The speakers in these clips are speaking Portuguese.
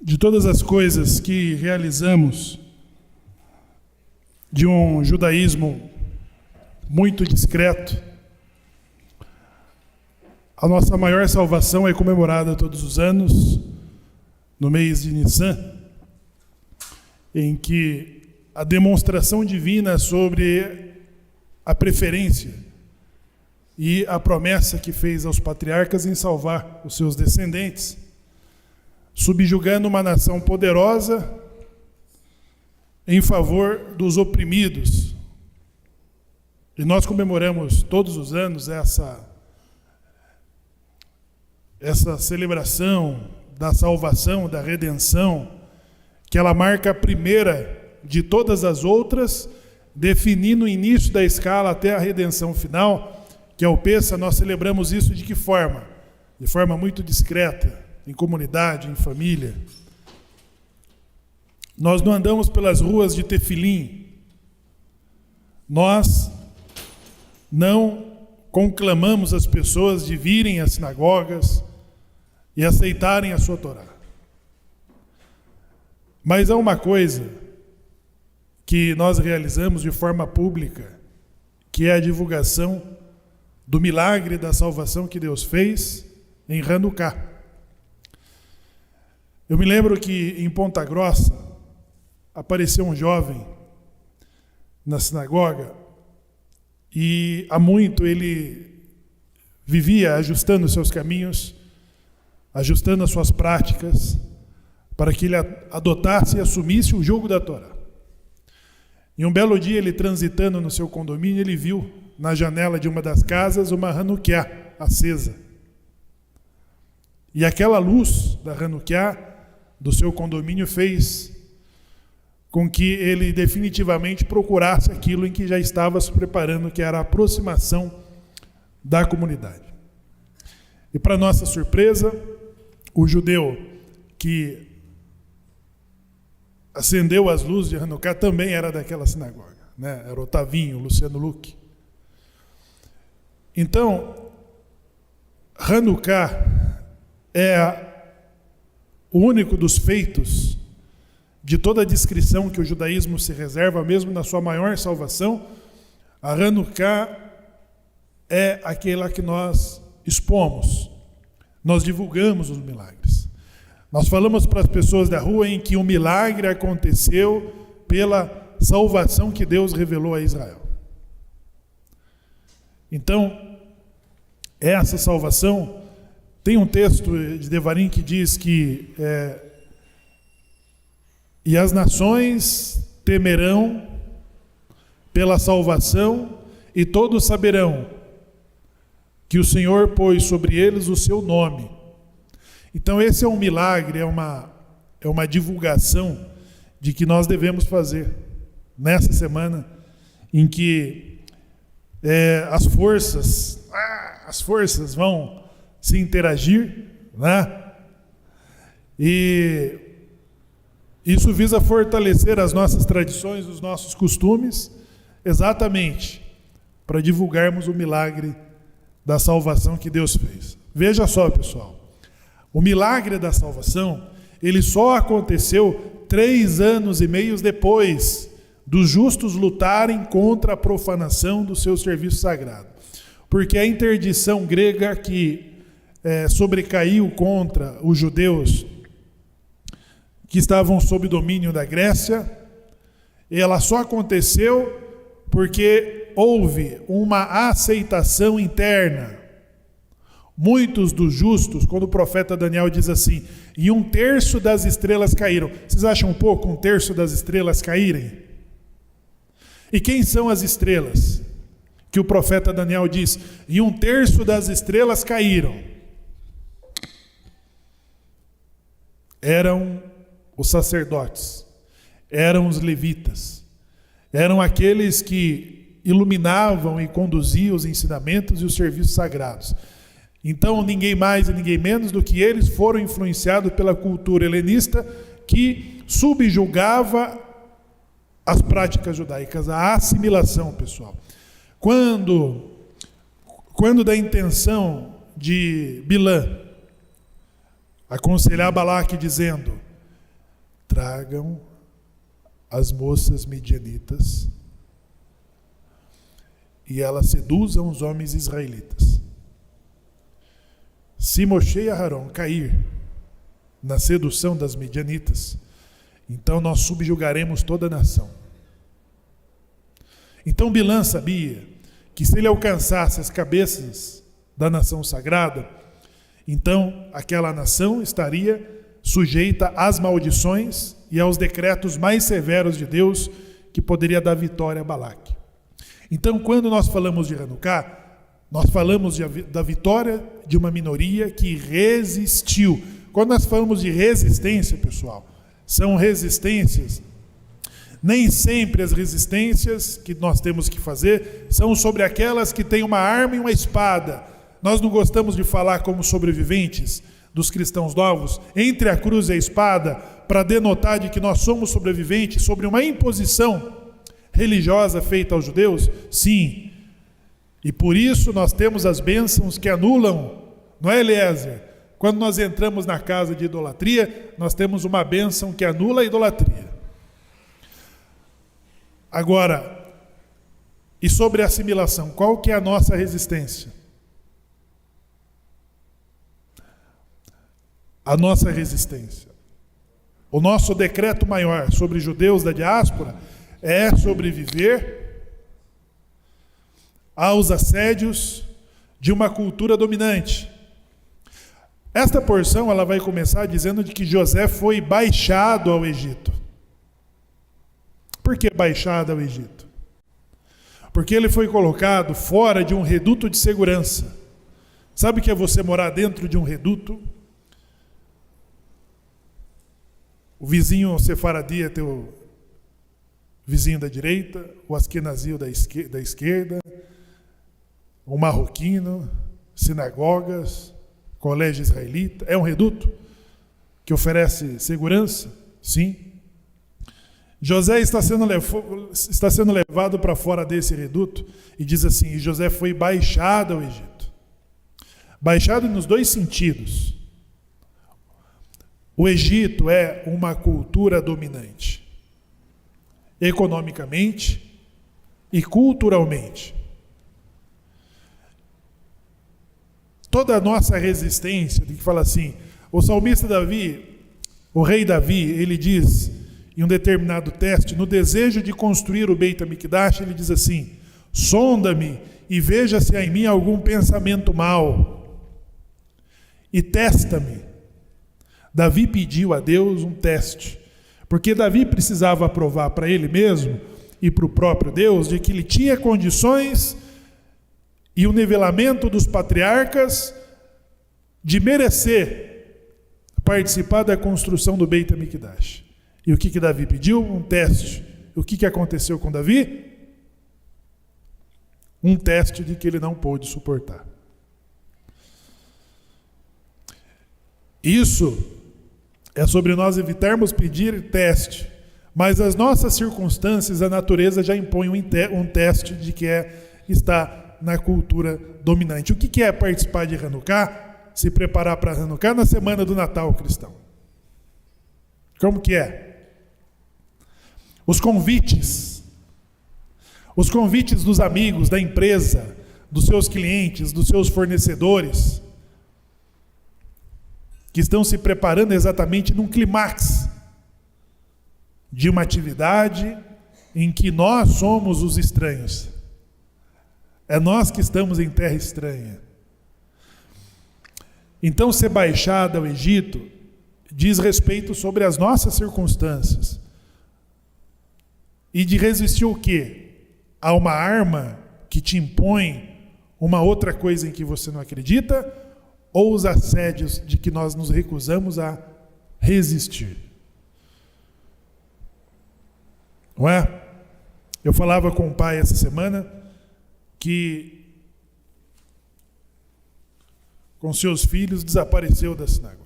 de todas as coisas que realizamos de um judaísmo muito discreto, a nossa maior salvação é comemorada todos os anos, no mês de Nissan, em que a demonstração divina sobre a preferência e a promessa que fez aos patriarcas em salvar os seus descendentes, subjugando uma nação poderosa em favor dos oprimidos. E nós comemoramos todos os anos essa celebração da salvação, da redenção, que ela marca a primeira de todas as outras, definindo o início da escala até a redenção final, que é o Pêssah. Nós celebramos isso de que forma? De forma muito discreta, em comunidade, em família. Nós não andamos pelas ruas de tefilim. Nós não conclamamos as pessoas de virem às sinagogas e aceitarem a sua Torá. Mas há uma coisa que nós realizamos de forma pública, que é a divulgação do milagre da salvação que Deus fez em Hanukkah. Eu me lembro que em Ponta Grossa apareceu um jovem na sinagoga e há muito ele vivia ajustando os seus caminhos, ajustando as suas práticas, para que ele adotasse e assumisse o jugo da Torá. E um belo dia, ele transitando no seu condomínio, ele viu na janela de uma das casas uma Hanukkah acesa. E aquela luz da Hanukkah do seu condomínio fez com que ele definitivamente procurasse aquilo em que já estava se preparando, que era a aproximação da comunidade. E para nossa surpresa, o judeu que acendeu as luzes de Hanukkah também era daquela sinagoga, né? Era o Otavinho, o Luciano Luque. Então, Hanukkah é o único dos feitos de toda a descrição que o judaísmo se reserva, mesmo na sua maior salvação. A Hanukkah é aquela que nós expomos, nós divulgamos os milagres. Nós falamos para as pessoas da rua em que o milagre aconteceu pela salvação que Deus revelou a Israel. Então, essa salvação, tem um texto de Devarim que diz que e as nações temerão pela salvação, e todos saberão que o Senhor pôs sobre eles o seu nome. Então esse é um milagre, é uma divulgação de que nós devemos fazer nessa semana em que as forças vão se interagir, né? E isso visa fortalecer as nossas tradições, os nossos costumes, exatamente para divulgarmos o milagre da salvação que Deus fez. Veja só, pessoal, o milagre da salvação, ele só aconteceu 3 anos e meio depois dos justos lutarem contra a profanação do seu serviço sagrado. Porque a interdição grega que sobrecaiu contra os judeus que estavam sob domínio da Grécia, ela só aconteceu porque houve uma aceitação interna. Muitos dos justos, quando o profeta Daniel diz assim, e 1/3 das estrelas caíram. Vocês acham pouco 1/3 das estrelas caírem? E quem são as estrelas? Que o profeta Daniel diz, e 1/3 das estrelas caíram. Eram os sacerdotes, eram os levitas, eram aqueles que iluminavam e conduziam os ensinamentos e os serviços sagrados. Então, ninguém mais e ninguém menos do que eles foram influenciados pela cultura helenista que subjugava as práticas judaicas, a assimilação, pessoal. Quando da intenção de Bilã aconselhar Balaque dizendo tragam as moças midianitas e elas seduzam os homens israelitas. Se Moshe e Aharon cair na sedução das midianitas, então nós subjugaremos toda a nação. Então Bilã sabia que se ele alcançasse as cabeças da nação sagrada, então aquela nação estaria sujeita às maldições e aos decretos mais severos de Deus, que poderia dar vitória a Balaque. Então, quando nós falamos de Hanukkah, nós falamos da vitória de uma minoria que resistiu. Quando nós falamos de resistência, pessoal, são resistências. Nem sempre as resistências que nós temos que fazer são sobre aquelas que têm uma arma e uma espada. Nós não gostamos de falar como sobreviventes dos cristãos novos, entre a cruz e a espada, para denotar de que nós somos sobreviventes sobre uma imposição religiosa feita aos judeus? Sim. E por isso nós temos as bênçãos que anulam, não é, Eliezer? Quando nós entramos na casa de idolatria, nós temos uma bênção que anula a idolatria. Agora, e sobre a assimilação, qual que é a nossa resistência? A nossa resistência. O nosso decreto maior sobre judeus da diáspora é sobreviver aos assédios de uma cultura dominante. Esta porção ela vai começar dizendo de que José foi baixado ao Egito. Por que baixado ao Egito? Porque ele foi colocado fora de um reduto de segurança. Sabe o que é você morar dentro de um reduto? O vizinho sefaradi é teu vizinho da direita, o askenazio da esquerda, o marroquino, sinagogas, colégio israelita. É um reduto que oferece segurança? Sim. José está sendo levado para fora desse reduto e diz assim: e José foi baixado ao Egito. Baixado nos dois sentidos. O Egito é uma cultura dominante, economicamente e culturalmente. Toda a nossa resistência, que fala assim, o salmista Davi, o rei Davi, ele diz em um determinado texto, no desejo de construir o Beit HaMikdash, ele diz assim: sonda-me e veja se há em mim algum pensamento mau e testa-me. Davi pediu a Deus um teste, porque Davi precisava provar para ele mesmo e para o próprio Deus de que ele tinha condições e o nivelamento dos patriarcas de merecer participar da construção do Beit HaMikdash. E o que Davi pediu? Um teste. O que aconteceu com Davi? Um teste de que ele não pôde suportar. Isso é sobre nós evitarmos pedir teste, mas as nossas circunstâncias, a natureza já impõe um teste de que está na cultura dominante. O que é participar de Hanukkah? Se preparar para Hanukkah na semana do Natal cristão. Como que é? Os convites dos amigos, da empresa, dos seus clientes, dos seus fornecedores, que estão se preparando exatamente num clímax de uma atividade em que nós somos os estranhos. É nós que estamos em terra estranha. Então, ser baixado ao Egito diz respeito sobre as nossas circunstâncias. E de resistir o quê? A uma arma que te impõe uma outra coisa em que você não acredita, ou os assédios de que nós nos recusamos a resistir. Não é? Eu falava com o pai essa semana que com seus filhos desapareceu da sinagoga.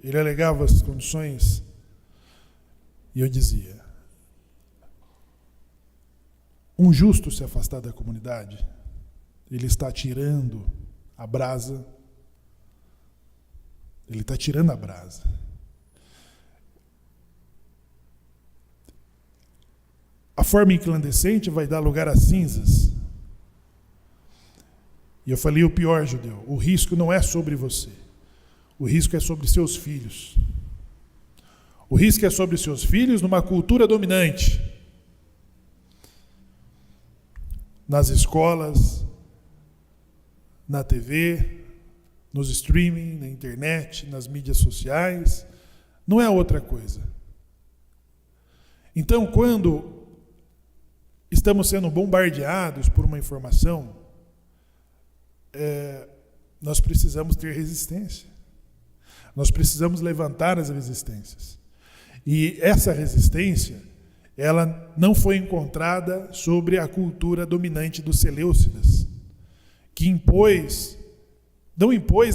Ele alegava as condições e eu dizia: um justo se afastar da comunidade, ele está tirando a brasa, Ele está tirando a brasa. A forma incandescente vai dar lugar a cinzas. E eu falei o pior, judeu: o risco não é sobre você. O risco é sobre seus filhos. O risco é sobre seus filhos numa cultura dominante. Nas escolas, na TV, nos streaming, na internet, nas mídias sociais. Não é outra coisa. Então, quando estamos sendo bombardeados por uma informação, nós precisamos ter resistência. Nós precisamos levantar as resistências. E essa resistência, ela não foi encontrada sobre a cultura dominante dos Seleucidas, que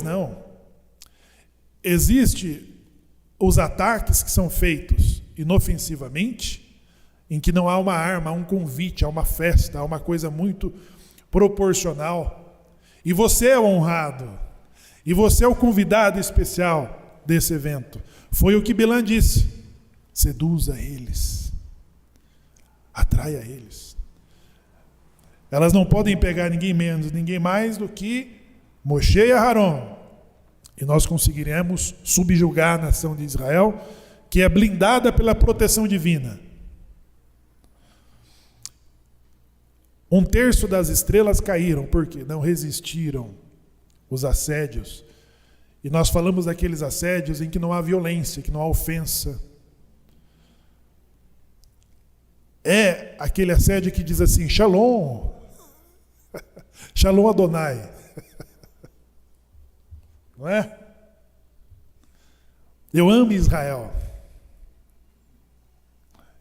não. Existem os ataques que são feitos inofensivamente, em que não há uma arma, há um convite, há uma festa, há uma coisa muito proporcional. E você é o honrado. E você é o convidado especial desse evento. Foi o que Bilam disse. Seduza eles. Atraia eles. Elas não podem pegar ninguém menos, ninguém mais do que Moshe e Aharon. E nós conseguiremos subjugar a nação de Israel, que é blindada pela proteção divina. 1/3 das estrelas caíram, porque não resistiram os assédios. E nós falamos daqueles assédios em que não há violência, que não há ofensa. É aquele assédio que diz assim: Shalom, Shalom Adonai. Não é? Eu amo Israel.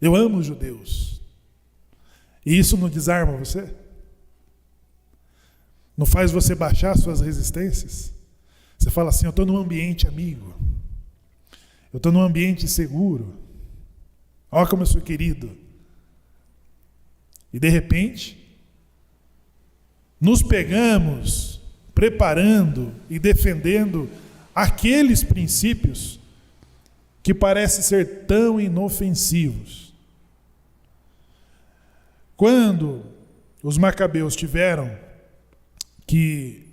Eu amo os judeus. E isso não desarma você? Não faz você baixar suas resistências? Você fala assim: eu estou num ambiente amigo. Eu estou num ambiente seguro. Olha como eu sou querido. E de repente, nos pegamos preparando e defendendo aqueles princípios que parecem ser tão inofensivos. Quando os macabeus tiveram que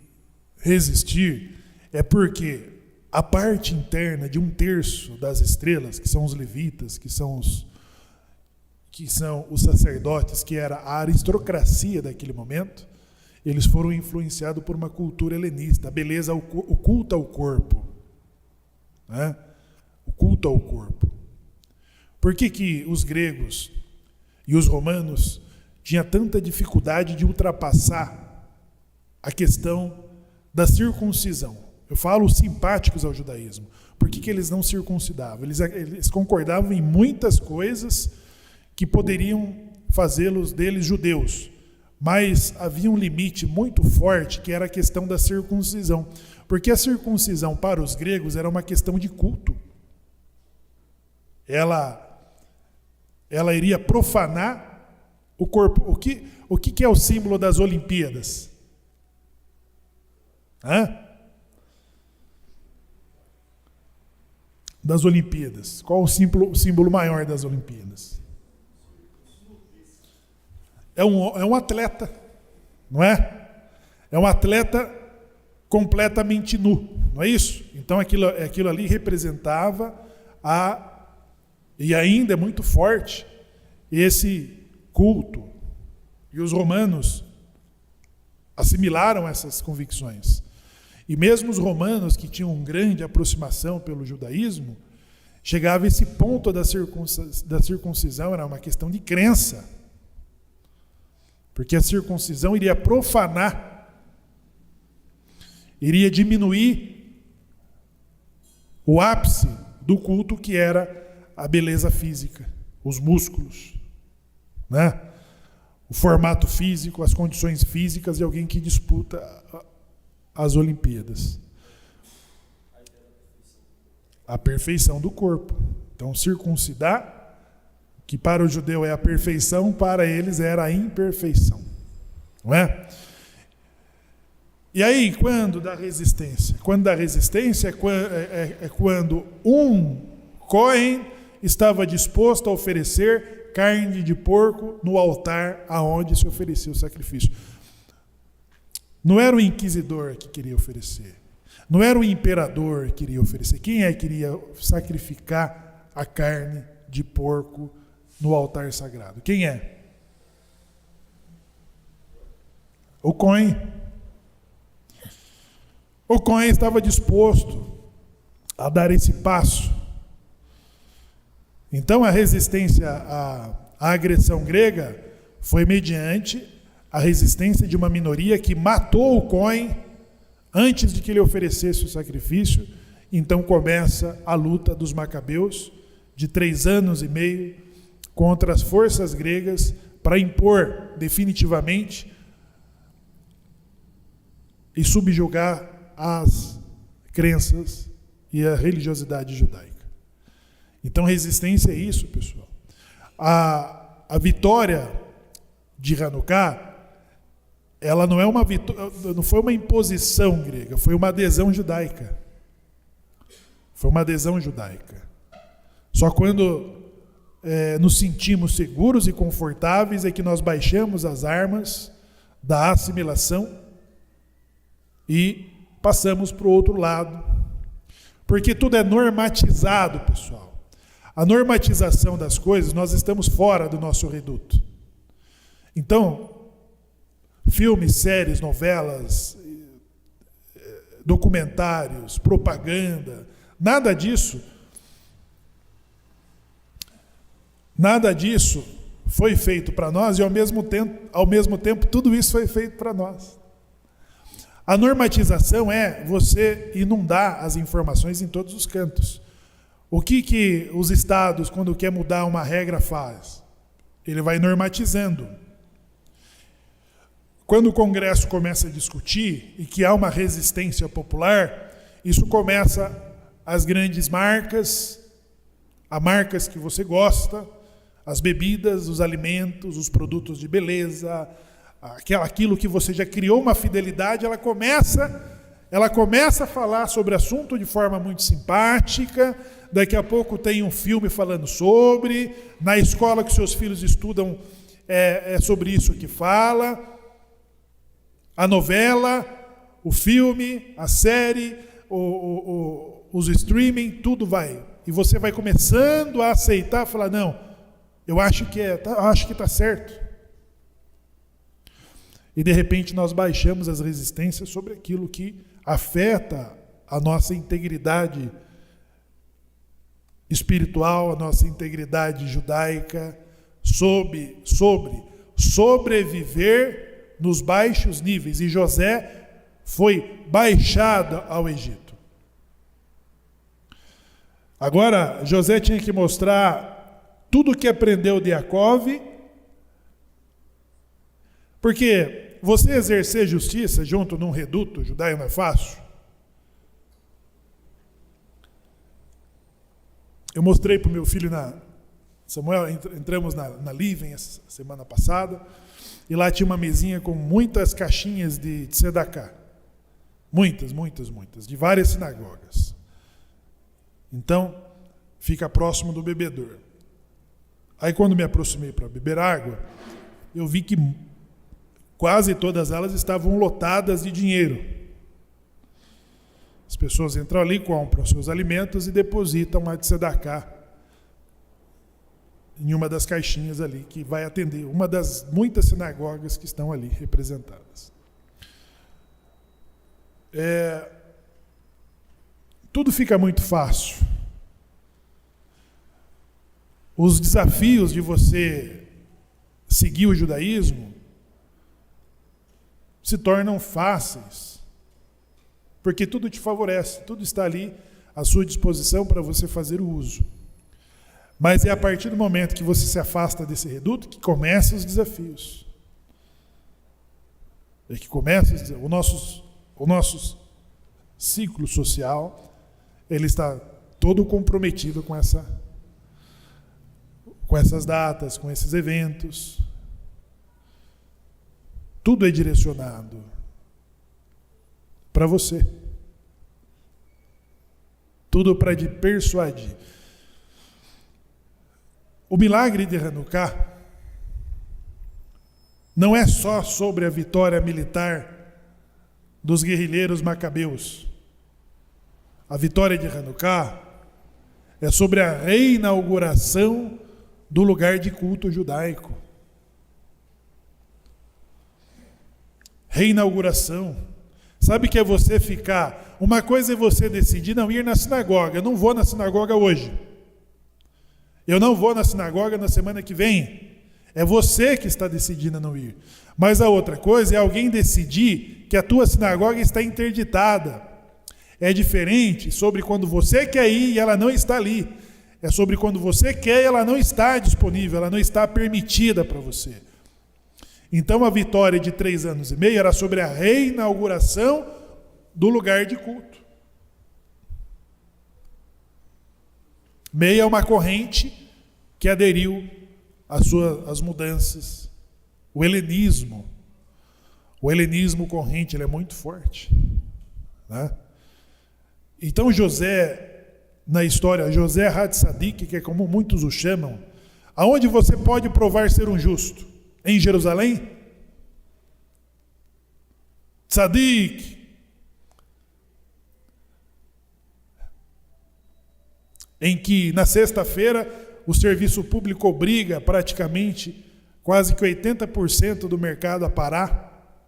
resistir, é porque a parte interna de 1/3 das estrelas, que são os levitas, que são os sacerdotes, que era a aristocracia daquele momento, eles foram influenciados por uma cultura helenista, a beleza, o culto ao corpo. Né? O culto ao corpo. Por que os gregos e os romanos tinham tanta dificuldade de ultrapassar a questão da circuncisão? Eu falo simpáticos ao judaísmo. Por que eles não circuncidavam? Eles concordavam em muitas coisas que poderiam fazê-los deles judeus. Mas havia um limite muito forte, que era a questão da circuncisão. Porque a circuncisão para os gregos era uma questão de culto. Ela iria profanar o corpo. O que é o símbolo das Olimpíadas? Das Olimpíadas. Qual o símbolo maior das Olimpíadas? É um atleta, não é? É um atleta completamente nu, não é isso? Então aquilo ali representava e ainda é muito forte, esse culto. E os romanos assimilaram essas convicções. E mesmo os romanos, que tinham uma grande aproximação pelo judaísmo, chegava a esse ponto da circuncisão, era uma questão de crença. Porque a circuncisão iria profanar, iria diminuir o ápice do culto, que era a beleza física, os músculos, né? O formato físico, as condições físicas de alguém que disputa as Olimpíadas. A perfeição do corpo. Então, circuncidar, que para o judeu é a perfeição, para eles era a imperfeição. Não é? E aí, quando dá resistência? Quando dá resistência é quando um Cohen estava disposto a oferecer carne de porco no altar aonde se oferecia o sacrifício. Não era o inquisidor que queria oferecer. Não era o imperador que queria oferecer. Quem que queria sacrificar a carne de porco no altar sagrado? Quem é? O Cohen. O Cohen estava disposto a dar esse passo. Então a resistência à agressão grega foi mediante a resistência de uma minoria que matou o Cohen antes de que ele oferecesse o sacrifício. Então começa a luta dos Macabeus de 3 anos e meio contra as forças gregas para impor definitivamente e subjugar as crenças e a religiosidade judaica. Então resistência é isso, pessoal. A vitória de Hanukkah, ela não é uma vitória, não foi uma imposição grega, foi uma adesão judaica. Foi uma adesão judaica. Só quando nos sentimos seguros e confortáveis é que nós baixamos as armas da assimilação e passamos para o outro lado. Porque tudo é normatizado, pessoal. A normatização das coisas, nós estamos fora do nosso reduto. Então, filmes, séries, novelas, documentários, propaganda, nada disso foi feito para nós e ao mesmo tempo tudo isso foi feito para nós. A normatização é você inundar as informações em todos os cantos. O que os estados, quando quer mudar uma regra, faz? Ele vai normatizando. Quando o Congresso começa a discutir e que há uma resistência popular, isso começa as grandes marcas, as marcas que você gosta, as bebidas, os alimentos, os produtos de beleza, aquilo que você já criou uma fidelidade, ela começa a falar sobre assunto de forma muito simpática. Daqui a pouco tem um filme falando sobre, na escola que seus filhos estudam é sobre isso que fala, a novela, o filme, a série, os streaming, tudo vai. E você vai começando a aceitar, falar, não, eu acho que está certo. E de repente nós baixamos as resistências sobre aquilo que afeta a nossa integridade espiritual, a nossa integridade judaica, sobre sobreviver nos baixos níveis. E José foi baixado ao Egito. Agora, José tinha que mostrar tudo o que aprendeu de Jacó, porque você exercer justiça junto num reduto judaico não é fácil. Eu mostrei para o meu filho, Samuel, entramos na Living essa semana passada, e lá tinha uma mesinha com muitas caixinhas de tzedakah. Muitas, de várias sinagogas. Então, fica próximo do bebedor. Aí quando me aproximei para beber água, eu vi que quase todas elas estavam lotadas de dinheiro. As pessoas entram ali, compram seus alimentos e depositam a tzedakah em uma das caixinhas ali, que vai atender uma das muitas sinagogas que estão ali representadas. Tudo fica muito fácil. Os desafios de você seguir o judaísmo se tornam fáceis, porque tudo te favorece, tudo está ali à sua disposição para você fazer o uso. Mas é a partir do momento que você se afasta desse reduto que começam os desafios. É que começa o nosso ciclo social, ele está todo comprometido com essas datas, com esses eventos. Tudo é direcionado. para você. Tudo para te persuadir. O milagre de Hanukkah não é só sobre a vitória militar dos guerrilheiros macabeus. A vitória de Hanukkah é sobre a reinauguração do lugar de culto judaico. Reinauguração. Sabe que é você ficar... Uma coisa é você decidir não ir na sinagoga. Eu não vou na sinagoga hoje. Eu não vou na sinagoga na semana que vem. É você que está decidindo não ir. Mas a outra coisa é alguém decidir que a tua sinagoga está interditada. É diferente sobre quando você quer ir e ela não está ali. É sobre quando você quer e ela não está disponível, ela não está permitida para você. Então a vitória de 3 anos e meio era sobre a reinauguração do lugar de culto. Meia é uma corrente que aderiu às mudanças. O helenismo corrente, ele é muito forte, né? Então José, na história, José Hatzadik, que é como muitos o chamam, aonde você pode provar ser um justo? Em Jerusalém? Tzadik. Em que na sexta-feira o serviço público obriga praticamente quase que 80% do mercado a parar.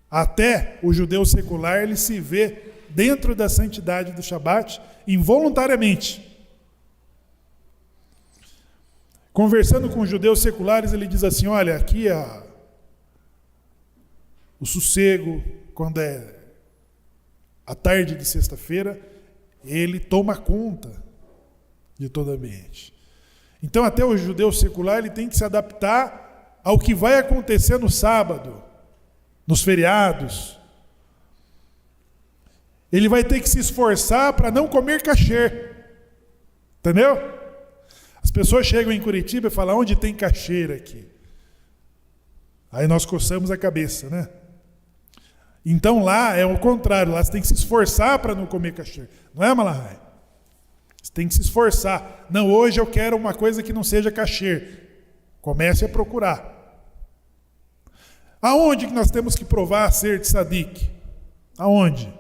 Até o judeu secular ele se vê dentro da santidade do Shabat involuntariamente. Conversando com os judeus seculares, ele diz assim: olha, aqui o sossego, quando é a tarde de sexta-feira, ele toma conta de todo o ambiente. Então até o judeu secular ele tem que se adaptar ao que vai acontecer no sábado, nos feriados. Ele vai ter que se esforçar para não comer kasher. Entendeu? As pessoas chegam em Curitiba e falam: onde tem kasher aqui? Aí nós coçamos a cabeça, né? Então lá é o contrário, lá você tem que se esforçar para não comer kasher. Não é, Malahai? Você tem que se esforçar. Não, hoje eu quero uma coisa que não seja kasher. Comece a procurar. Aonde que nós temos que provar ser tzadik? Aonde?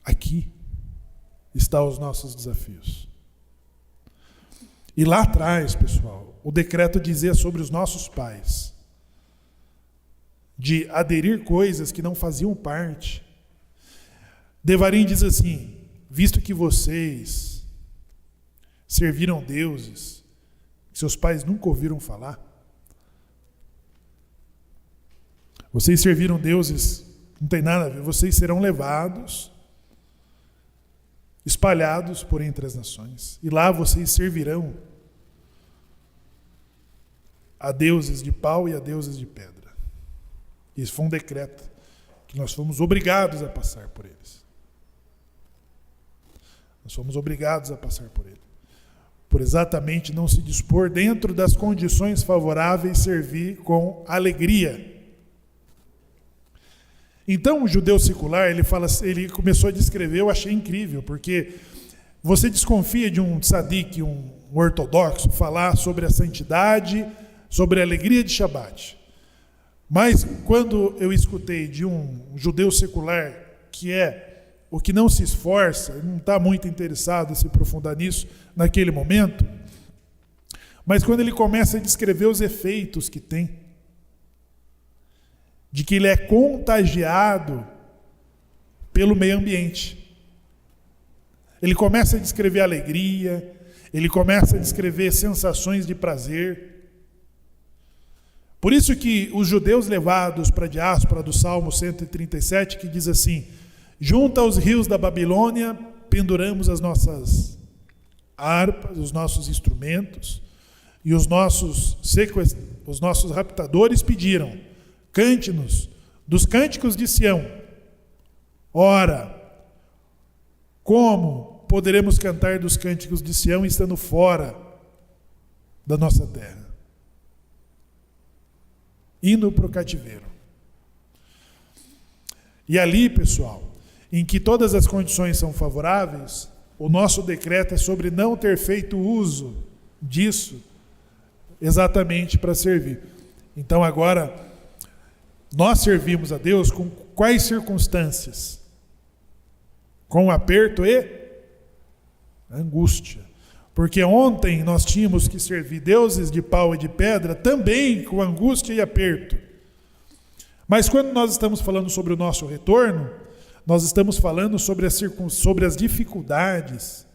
Aqui estão os nossos desafios. E lá atrás, pessoal, o decreto dizia sobre os nossos pais de aderir coisas que não faziam parte. Devarim diz assim: visto que vocês serviram deuses que seus pais nunca ouviram falar, vocês serviram deuses, não tem nada a ver, vocês serão levados, espalhados por entre as nações, e lá vocês servirão a deuses de pau e a deuses de pedra. Isso foi um decreto que nós fomos obrigados a passar por eles. Nós fomos obrigados a passar por ele. Por exatamente não se dispor dentro das condições favoráveis, servir com alegria. Então o judeu secular, ele começou a descrever, eu achei incrível, porque você desconfia de um tzadik, um ortodoxo, falar sobre a santidade, sobre a alegria de Shabat. Mas quando eu escutei de um judeu secular, que é o que não se esforça, não está muito interessado em se aprofundar nisso naquele momento, mas quando ele começa a descrever os efeitos que tem, de que ele é contagiado pelo meio ambiente. Ele começa a descrever alegria, ele começa a descrever sensações de prazer. Por isso que os judeus levados para a diáspora do Salmo 137, que diz assim: junto aos rios da Babilônia, penduramos as nossas harpas, os nossos instrumentos, e os nossos raptadores pediram: cante-nos dos cânticos de Sião. Ora, como poderemos cantar dos cânticos de Sião estando fora da nossa terra? Indo para o cativeiro. E ali, pessoal, em que todas as condições são favoráveis, o nosso decreto é sobre não ter feito uso disso exatamente para servir. Então agora, nós servimos a Deus com quais circunstâncias? Com aperto e angústia. Porque ontem nós tínhamos que servir deuses de pau e de pedra também com angústia e aperto. Mas quando nós estamos falando sobre o nosso retorno, nós estamos falando sobre as dificuldades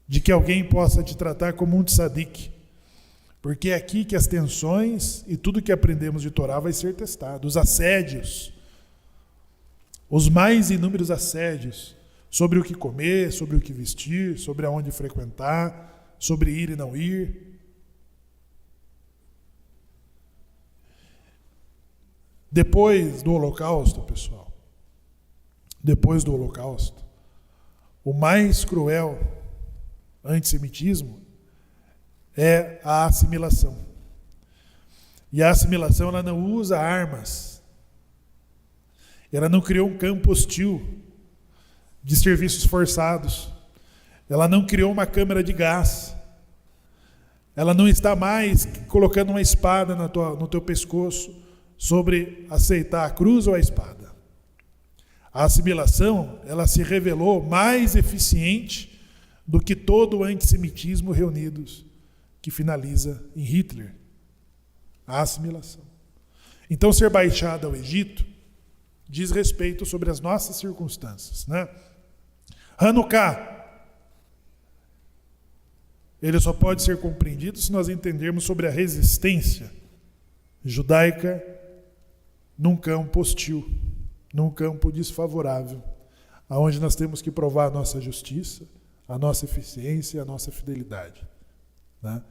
de que alguém possa te tratar como um tzadik. Porque é aqui que as tensões e tudo que aprendemos de Torá vai ser testado. Os assédios, os mais inúmeros assédios, sobre o que comer, sobre o que vestir, sobre aonde frequentar, sobre ir e não ir. Depois do Holocausto, pessoal, depois do Holocausto, o mais cruel antissemitismo é a assimilação. E a assimilação, ela não usa armas. Ela não criou um campo hostil de serviços forçados. Ela não criou uma câmara de gás. Ela não está mais colocando uma espada no teu pescoço sobre aceitar a cruz ou a espada. A assimilação, ela se revelou mais eficiente do que todo o antissemitismo reunidos, que finaliza em Hitler. A assimilação. Então, ser baixado ao Egito diz respeito sobre as nossas circunstâncias, né? Hanukkah, ele só pode ser compreendido se nós entendermos sobre a resistência judaica num campo hostil, num campo desfavorável, aonde nós temos que provar a nossa justiça, a nossa eficiência e a nossa fidelidade, né?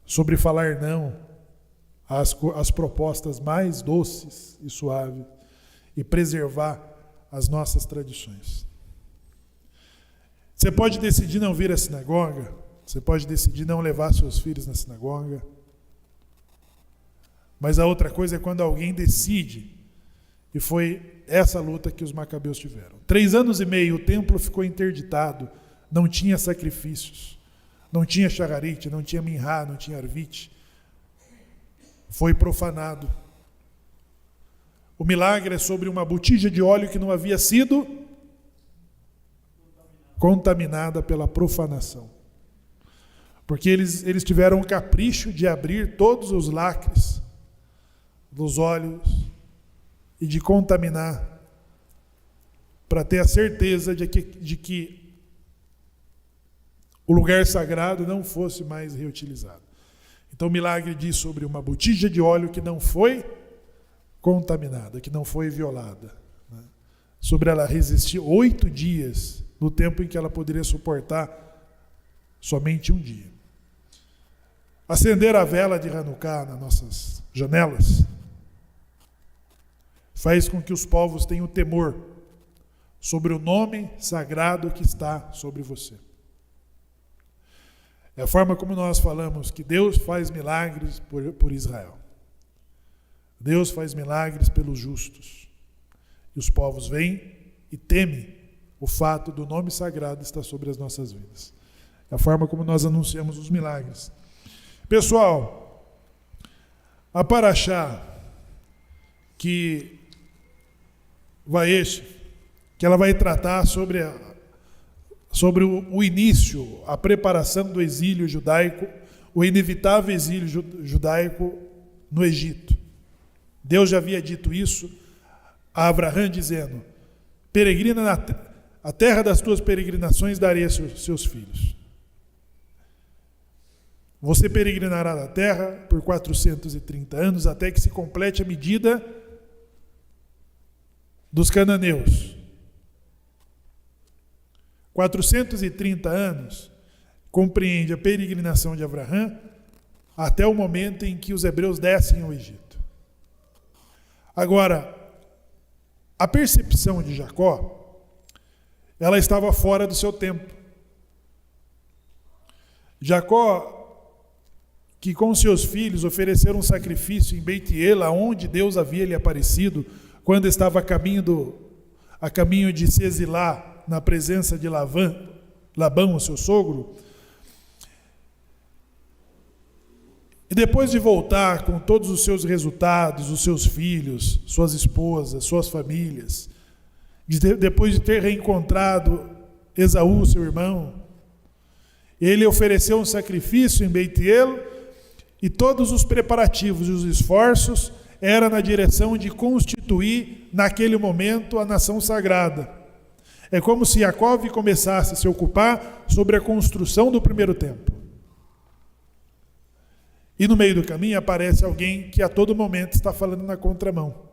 Sobre falar não às propostas mais doces e suaves e preservar as nossas tradições. Você pode decidir não vir à sinagoga, você pode decidir não levar seus filhos na sinagoga, mas a outra coisa é quando alguém decide, e foi essa luta que os macabeus tiveram. 3 anos e meio o templo ficou interditado, não tinha sacrifícios, não tinha chagarite, não tinha minhá, não tinha arvite. Foi profanado. O milagre é sobre uma botija de óleo que não havia sido contaminada pela profanação. Porque eles tiveram o capricho de abrir todos os lacres dos óleos e de contaminar, para ter a certeza de que o lugar sagrado não fosse mais reutilizado. Então o milagre diz sobre uma botija de óleo que não foi contaminada, que não foi violada, né? Sobre ela resistir 8 dias, no tempo em que ela poderia suportar somente um dia. Acender a vela de Hanukkah nas nossas janelas faz com que os povos tenham temor sobre o nome sagrado que está sobre você. É a forma como nós falamos que Deus faz milagres por Israel. Deus faz milagres pelos justos. E os povos vêm e temem o fato do nome sagrado estar sobre as nossas vidas. É a forma como nós anunciamos os milagres. Pessoal, a Paraxá que ela vai tratar sobre o início, a preparação do exílio judaico, o inevitável exílio judaico no Egito. Deus já havia dito isso a Abraão, dizendo: peregrina a terra das tuas peregrinações darei a seus filhos. Você peregrinará na terra por 430 anos, até que se complete a medida dos cananeus. 430 anos compreende a peregrinação de Abraão até o momento em que os hebreus descem ao Egito. Agora, a percepção de Jacó, ela estava fora do seu tempo. Jacó, que com seus filhos ofereceram um sacrifício em Beitiel, onde Deus havia lhe aparecido quando estava a caminho de se exilar na presença de Labão, o seu sogro. E depois de voltar com todos os seus resultados, os seus filhos, suas esposas, suas famílias, depois de ter reencontrado Esaú, seu irmão, ele ofereceu um sacrifício em Beite-El, e todos os preparativos e os esforços eram na direção de constituir, naquele momento, a nação sagrada. É como se Jacó começasse a se ocupar sobre a construção do primeiro templo. E no meio do caminho aparece alguém que a todo momento está falando na contramão.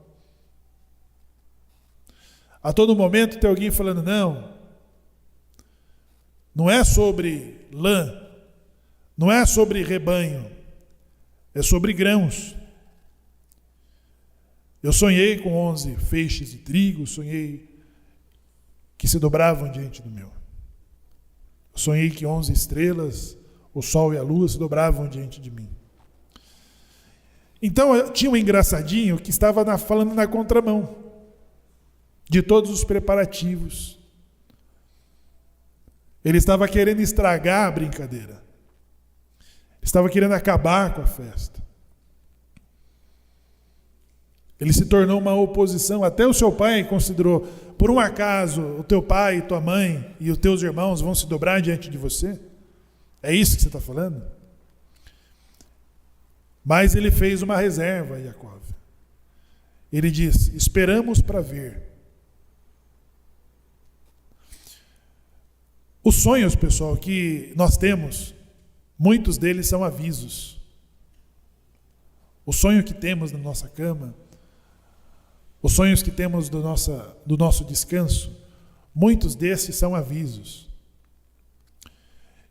A todo momento tem alguém falando, não é sobre lã, não é sobre rebanho, é sobre grãos. Eu sonhei com 11 feixes de trigo, sonhei que se dobravam diante do meu. Eu sonhei que 11 estrelas, o sol e a lua se dobravam diante de mim. Então tinha um engraçadinho que estava falando na contramão de todos os preparativos. Ele estava querendo estragar a brincadeira. Estava querendo acabar com a festa. Ele se tornou uma oposição. Até o seu pai considerou, por um acaso, o teu pai, tua mãe e os teus irmãos vão se dobrar diante de você? É isso que você está falando? Mas ele fez uma reserva a Jacó. Ele diz, esperamos para ver. Os sonhos, pessoal, que nós temos, muitos deles são avisos. O sonho que temos na nossa cama, os sonhos que temos do nosso descanso, muitos desses são avisos.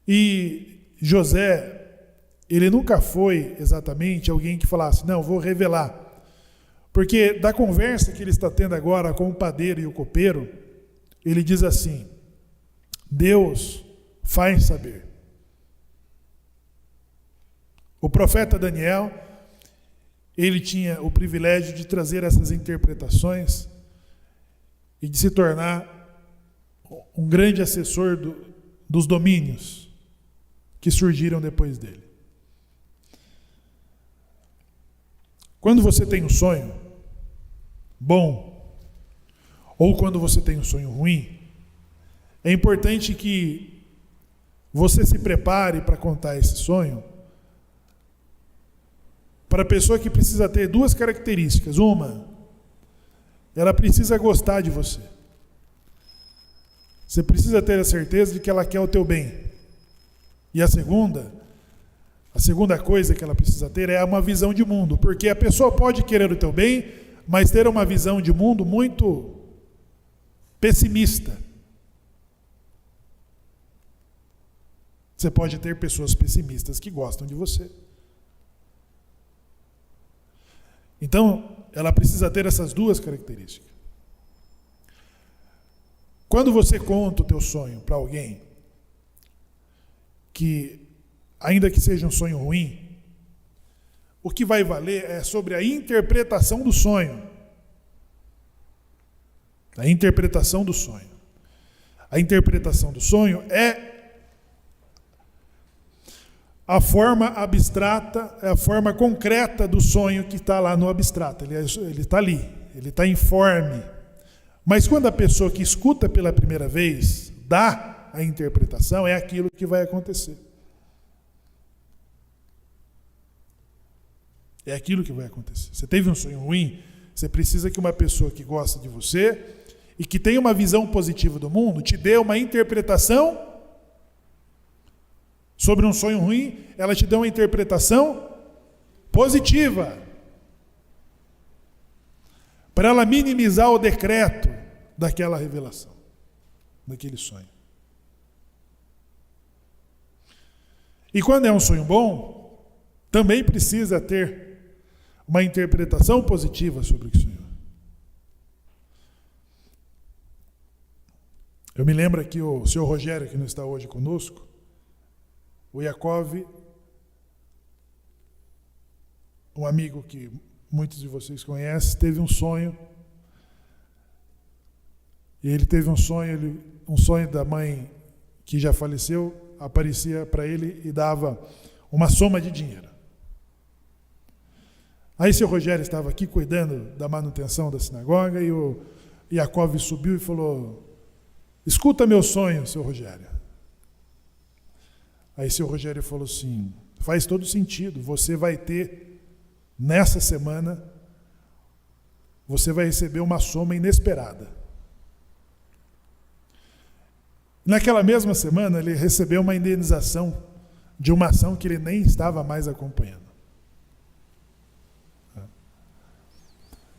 E José, ele nunca foi exatamente alguém que falasse, não, vou revelar. Porque da conversa que ele está tendo agora com o padeiro e o copeiro, ele diz assim, Deus faz saber. O profeta Daniel, ele tinha o privilégio de trazer essas interpretações e de se tornar um grande assessor dos domínios que surgiram depois dele. Quando você tem um sonho bom, ou quando você tem um sonho ruim, é importante que você se prepare para contar esse sonho para a pessoa que precisa ter duas características. Uma, ela precisa gostar de você. Você precisa ter a certeza de que ela quer o teu bem. E a segunda coisa que ela precisa ter é uma visão de mundo, porque a pessoa pode querer o teu bem, mas ter uma visão de mundo muito pessimista. Você pode ter pessoas pessimistas que gostam de você. Então, ela precisa ter essas duas características. Quando você conta o teu sonho para alguém, que ainda que seja um sonho ruim, o que vai valer é sobre a interpretação do sonho. A interpretação do sonho. A interpretação do sonho é a forma abstrata, é a forma concreta do sonho que está lá no abstrato. Ele está ali, ele está informe. Mas quando a pessoa que escuta pela primeira vez dá a interpretação, é aquilo que vai acontecer. É aquilo que vai acontecer. Você teve um sonho ruim, você precisa que uma pessoa que gosta de você e que tem uma visão positiva do mundo te dê uma interpretação sobre um sonho ruim, ela te dê uma interpretação positiva. Para ela minimizar o decreto daquela revelação, daquele sonho. E quando é um sonho bom, também precisa ter uma interpretação positiva sobre o que sonhou. Eu me lembro aqui o senhor Rogério, que não está hoje conosco, o Jacó, um amigo que muitos de vocês conhecem, teve um sonho E ele teve um sonho da mãe que já faleceu, aparecia para ele e dava uma soma de dinheiro. Aí seu Rogério estava aqui cuidando da manutenção da sinagoga e o Yaakov subiu e falou: escuta meu sonho, seu Rogério. Aí seu Rogério falou assim: faz todo sentido, você vai ter, nessa semana, você vai receber uma soma inesperada. Naquela mesma semana, ele recebeu uma indenização de uma ação que ele nem estava mais acompanhando.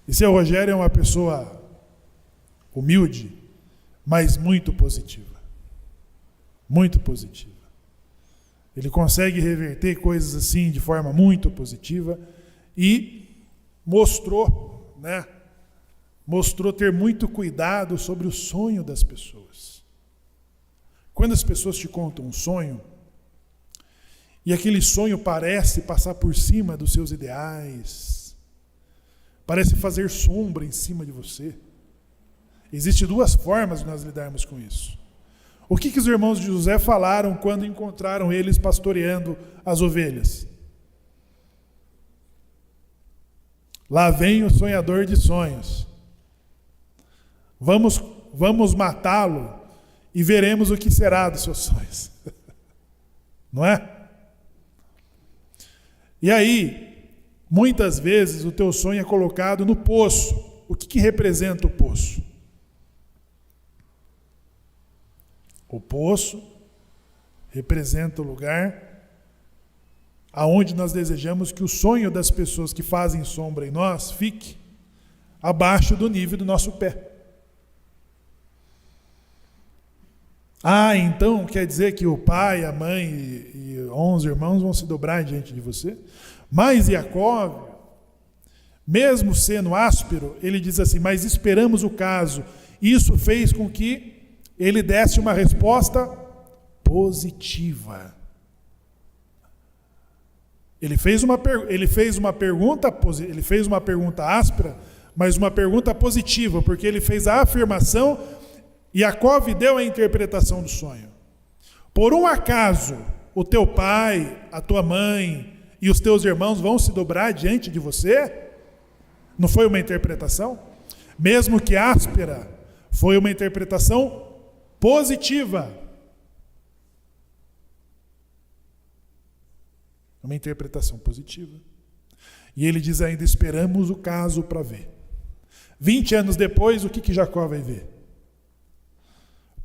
E seu Rogério é uma pessoa humilde, mas muito positiva. Muito positiva. Ele consegue reverter coisas assim de forma muito positiva e mostrou ter muito cuidado sobre o sonho das pessoas. Quando as pessoas te contam um sonho, e aquele sonho parece passar por cima dos seus ideais, parece fazer sombra em cima de você, existem duas formas de nós lidarmos com isso. O que os irmãos de José falaram quando encontraram eles pastoreando as ovelhas? Lá vem o sonhador de sonhos. Vamos matá-lo e veremos o que será dos seus sonhos. Não é? E aí, muitas vezes o teu sonho é colocado no poço. O que representa o poço? O poço representa o lugar aonde nós desejamos que o sonho das pessoas que fazem sombra em nós fique abaixo do nível do nosso pé. Então quer dizer que o pai, a mãe e 11 irmãos vão se dobrar diante de você? Mas Yaakov, mesmo sendo áspero, ele diz assim: mas esperamos o caso. Isso fez com que ele desse uma resposta positiva. Ele fez uma pergunta áspera, mas uma pergunta positiva, porque ele fez a afirmação e Yaakov deu a interpretação do sonho. Por um acaso, o teu pai, a tua mãe e os teus irmãos vão se dobrar diante de você? Não foi uma interpretação? Mesmo que áspera, foi uma interpretação positiva. Uma interpretação positiva. E ele diz ainda: esperamos o caso para ver. 20 anos depois, o que Jacó vai ver?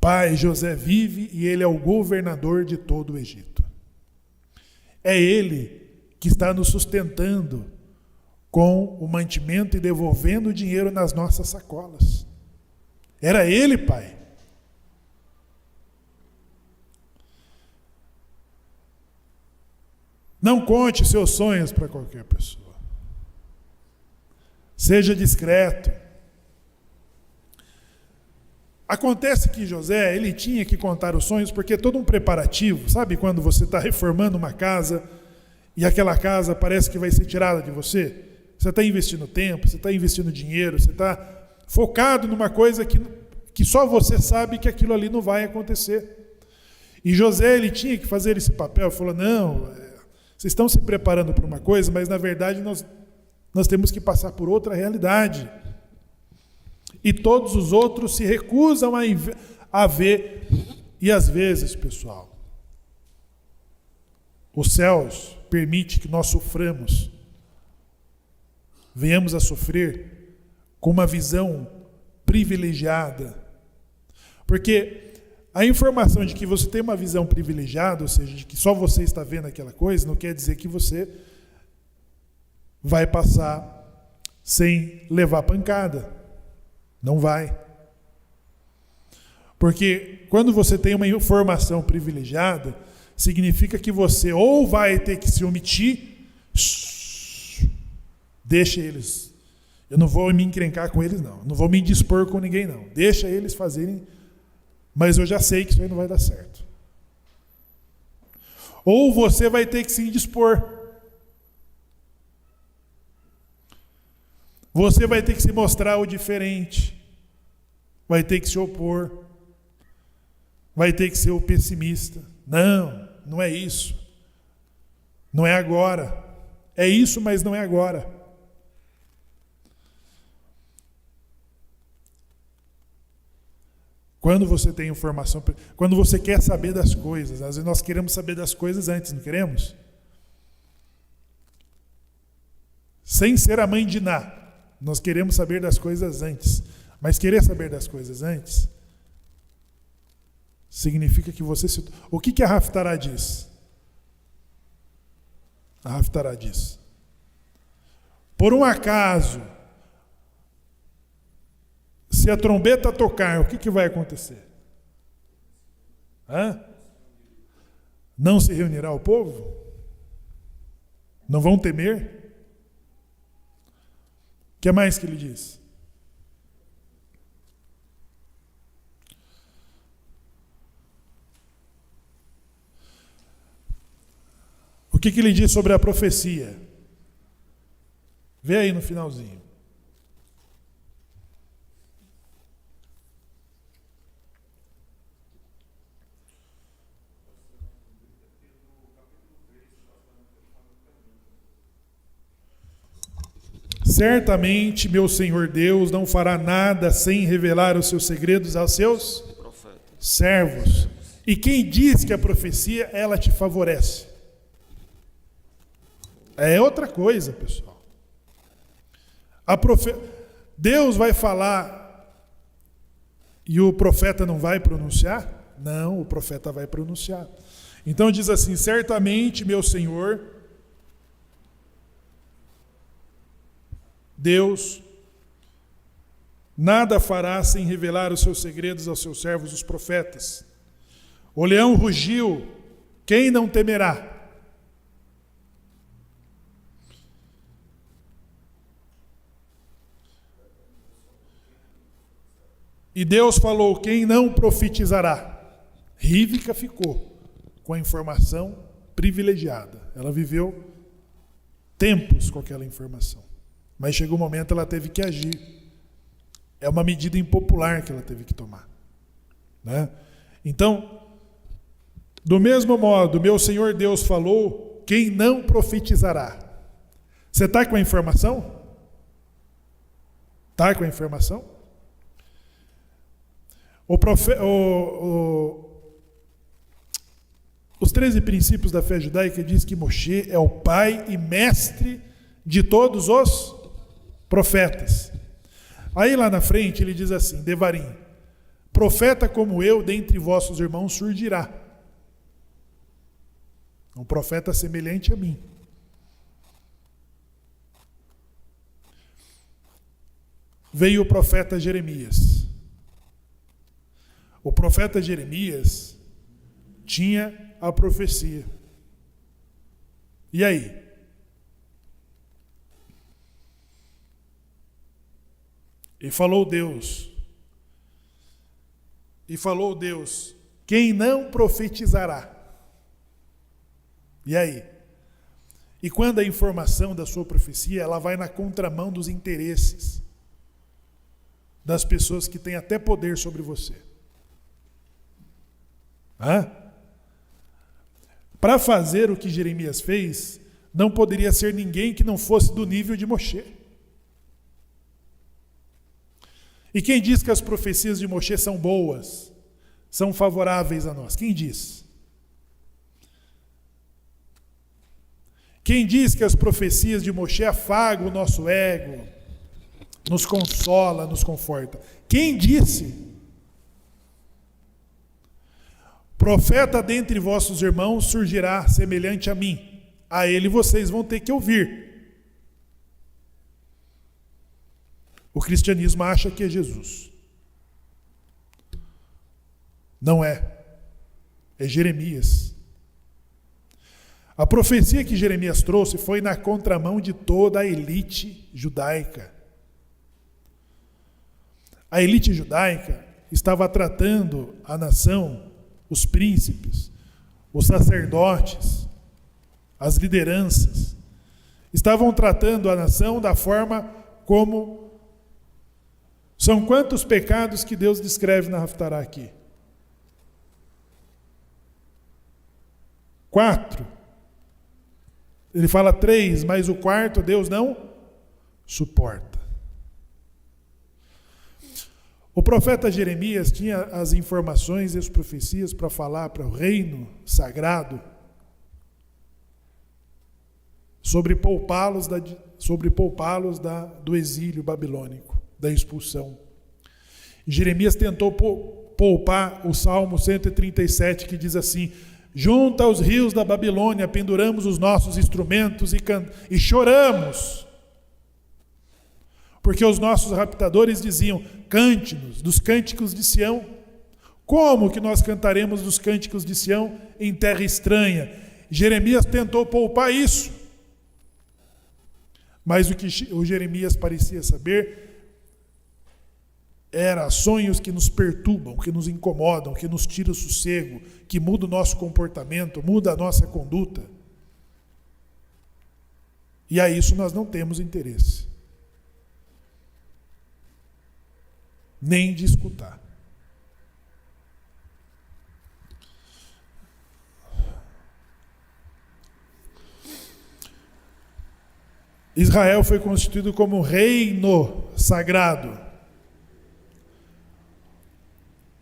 Pai José vive e ele é o governador de todo o Egito. É ele que está nos sustentando com o mantimento e devolvendo o dinheiro nas nossas sacolas. Era ele, pai. Não conte seus sonhos para qualquer pessoa. Seja discreto. Acontece que José, ele tinha que contar os sonhos porque é todo um preparativo. Sabe quando você está reformando uma casa e aquela casa parece que vai ser tirada de você? Você está investindo tempo, você está investindo dinheiro, você está focado numa coisa que só você sabe que aquilo ali não vai acontecer. E José, ele tinha que fazer esse papel. Ele falou: não, vocês estão se preparando para uma coisa, mas na verdade nós temos que passar por outra realidade. E todos os outros se recusam a ver. E às vezes, pessoal, os céus permite que nós soframos, venhamos a sofrer com uma visão privilegiada. Porque a informação de que você tem uma visão privilegiada, ou seja, de que só você está vendo aquela coisa, não quer dizer que você vai passar sem levar pancada. Não vai. Porque quando você tem uma informação privilegiada, significa que você ou vai ter que se omitir, deixa eles. Eu não vou me encrencar com eles, não. Não vou me indispor com ninguém, não. Deixa eles fazerem, mas eu já sei que isso aí não vai dar certo. Ou você vai ter que se indispor. Você vai ter que se mostrar o diferente. vai ter que se opor, vai ter que ser o pessimista. Não, não é isso. Não é agora. É isso, mas não é agora. Quando você tem informação, quando você quer saber das coisas, às vezes nós queremos saber das coisas antes, não queremos? Sem ser a mãe de Ná, nós queremos saber das coisas antes. Mas querer saber das coisas antes significa que você se... O que a Haftará diz? A Haftará diz: por um acaso, se a trombeta tocar, o que vai acontecer? Não se reunirá o povo? Não vão temer? O que mais que ele diz? O que ele diz sobre a profecia? Vê aí no finalzinho. Certamente, meu Senhor Deus não fará nada sem revelar os seus segredos aos seus servos. E quem diz que a profecia, ela te favorece? É outra coisa, pessoal. Deus vai falar e o profeta não vai pronunciar? Não, o profeta vai pronunciar. Então diz assim: certamente, meu Senhor Deus nada fará sem revelar os seus segredos aos seus servos, os profetas. O leão rugiu, quem não temerá? E Deus falou, quem não profetizará? Rívica ficou com a informação privilegiada. Ela viveu tempos com aquela informação. Mas chegou um momento ela teve que agir. É uma medida impopular que ela teve que tomar. Né? Então, do mesmo modo, meu Senhor Deus falou, quem não profetizará? Você está com a informação? Está com a informação? Os 13 princípios da fé judaica diz que Moshe é o pai e mestre de todos os profetas. Aí lá na frente ele diz assim, Devarim, profeta como eu dentre vossos irmãos surgirá. Um profeta semelhante a mim. Veio o profeta Jeremias. O profeta Jeremias tinha a profecia. E aí? E falou Deus, quem não profetizará? E aí? E quando a informação da sua profecia, ela vai na contramão dos interesses das pessoas que têm até poder sobre você. Para fazer o que Jeremias fez, não poderia ser ninguém que não fosse do nível de Moshe. E quem diz que as profecias de Moshe são boas, são favoráveis a nós? Quem diz? Quem diz que as profecias de Moshe afagam o nosso ego, nos consola, nos conforta? Quem disse? Profeta dentre vossos irmãos surgirá semelhante a mim. A ele vocês vão ter que ouvir. O cristianismo acha que é Jesus. Não é. É Jeremias. A profecia que Jeremias trouxe foi na contramão de toda a elite judaica. A elite judaica estava tratando a nação, os príncipes, os sacerdotes, as lideranças, estavam tratando a nação da forma como São quantos pecados que Deus descreve na Haftará aqui? 4. Ele fala 3, mas o quarto Deus não suporta. O profeta Jeremias tinha as informações e as profecias para falar para o reino sagrado sobre poupá-los do exílio babilônico, da expulsão. Jeremias tentou poupar o Salmo 137, que diz assim: junto aos rios da Babilônia penduramos os nossos instrumentos e choramos, porque os nossos raptadores diziam: cante-nos dos cânticos de Sião. Como que nós cantaremos dos cânticos de Sião em terra estranha? Jeremias tentou poupar isso, mas o que o Jeremias parecia saber era sonhos que nos perturbam, que nos incomodam, que nos tiram o sossego, que mudam o nosso comportamento, muda a nossa conduta. E a isso nós não temos interesse, nem de escutar. Israel foi constituído como reino sagrado.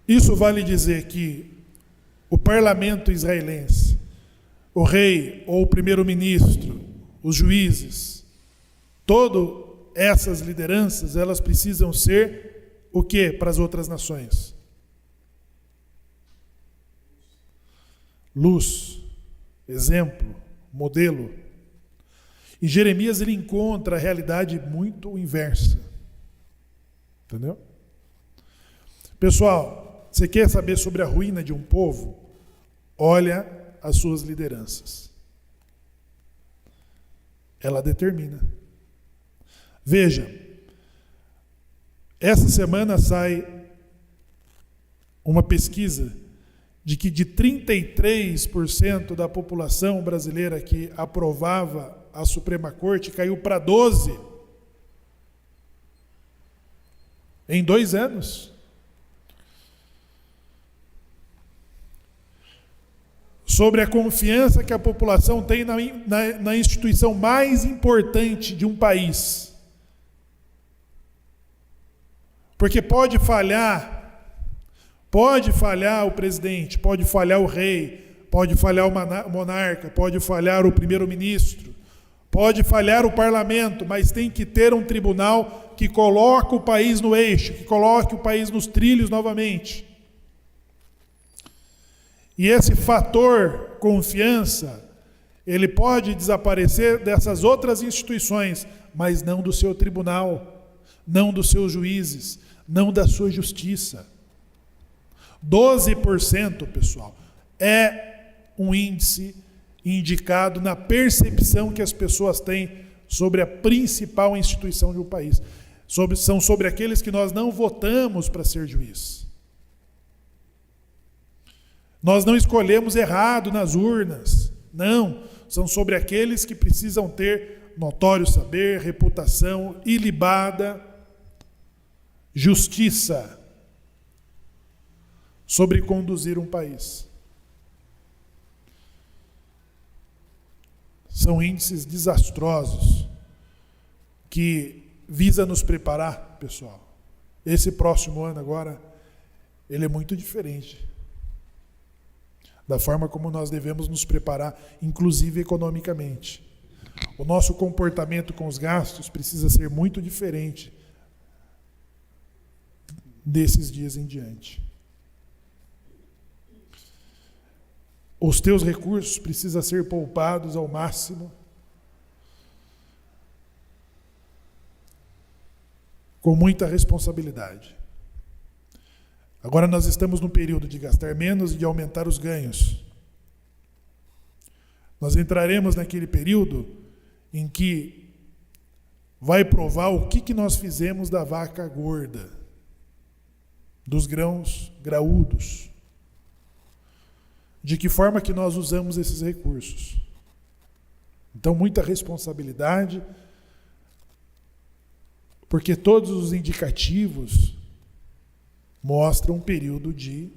Isso vale dizer que o parlamento israelense, o rei ou o primeiro-ministro, os juízes, todas essas lideranças, elas precisam ser o quê para as outras nações? Luz, exemplo, modelo. E Jeremias ele encontra a realidade muito inversa. Entendeu? Pessoal, você quer saber sobre a ruína de um povo? Olha as suas lideranças. Ela determina. Veja, essa semana sai uma pesquisa de que de 33% da população brasileira que aprovava a Suprema Corte, caiu para 12% em 2 anos. Sobre a confiança que a população tem na instituição mais importante de um país. Porque pode falhar o presidente, pode falhar o rei, pode falhar o monarca, pode falhar o primeiro-ministro, pode falhar o parlamento, mas tem que ter um tribunal que coloque o país no eixo, que coloque o país nos trilhos novamente. E esse fator confiança, ele pode desaparecer dessas outras instituições, mas não do seu tribunal, não dos seus juízes, não da sua justiça. 12%, pessoal, é um índice indicado na percepção que as pessoas têm sobre a principal instituição de um país. São sobre aqueles que nós não votamos para ser juiz. Nós não escolhemos errado nas urnas. Não, são sobre aqueles que precisam ter notório saber, reputação ilibada, justiça, sobre conduzir um país. São índices desastrosos que visa nos preparar, pessoal. Esse próximo ano agora, ele é muito diferente da forma como nós devemos nos preparar, inclusive economicamente. O nosso comportamento com os gastos precisa ser muito diferente desses dias em diante. Os teus recursos precisam ser poupados ao máximo, com muita responsabilidade. Agora nós estamos no período de gastar menos e de aumentar os ganhos. Nós entraremos naquele período em que vai provar o que nós fizemos da vaca gorda, dos grãos graúdos. De que forma que nós usamos esses recursos. Então, muita responsabilidade Porque todos os indicativos mostram um período de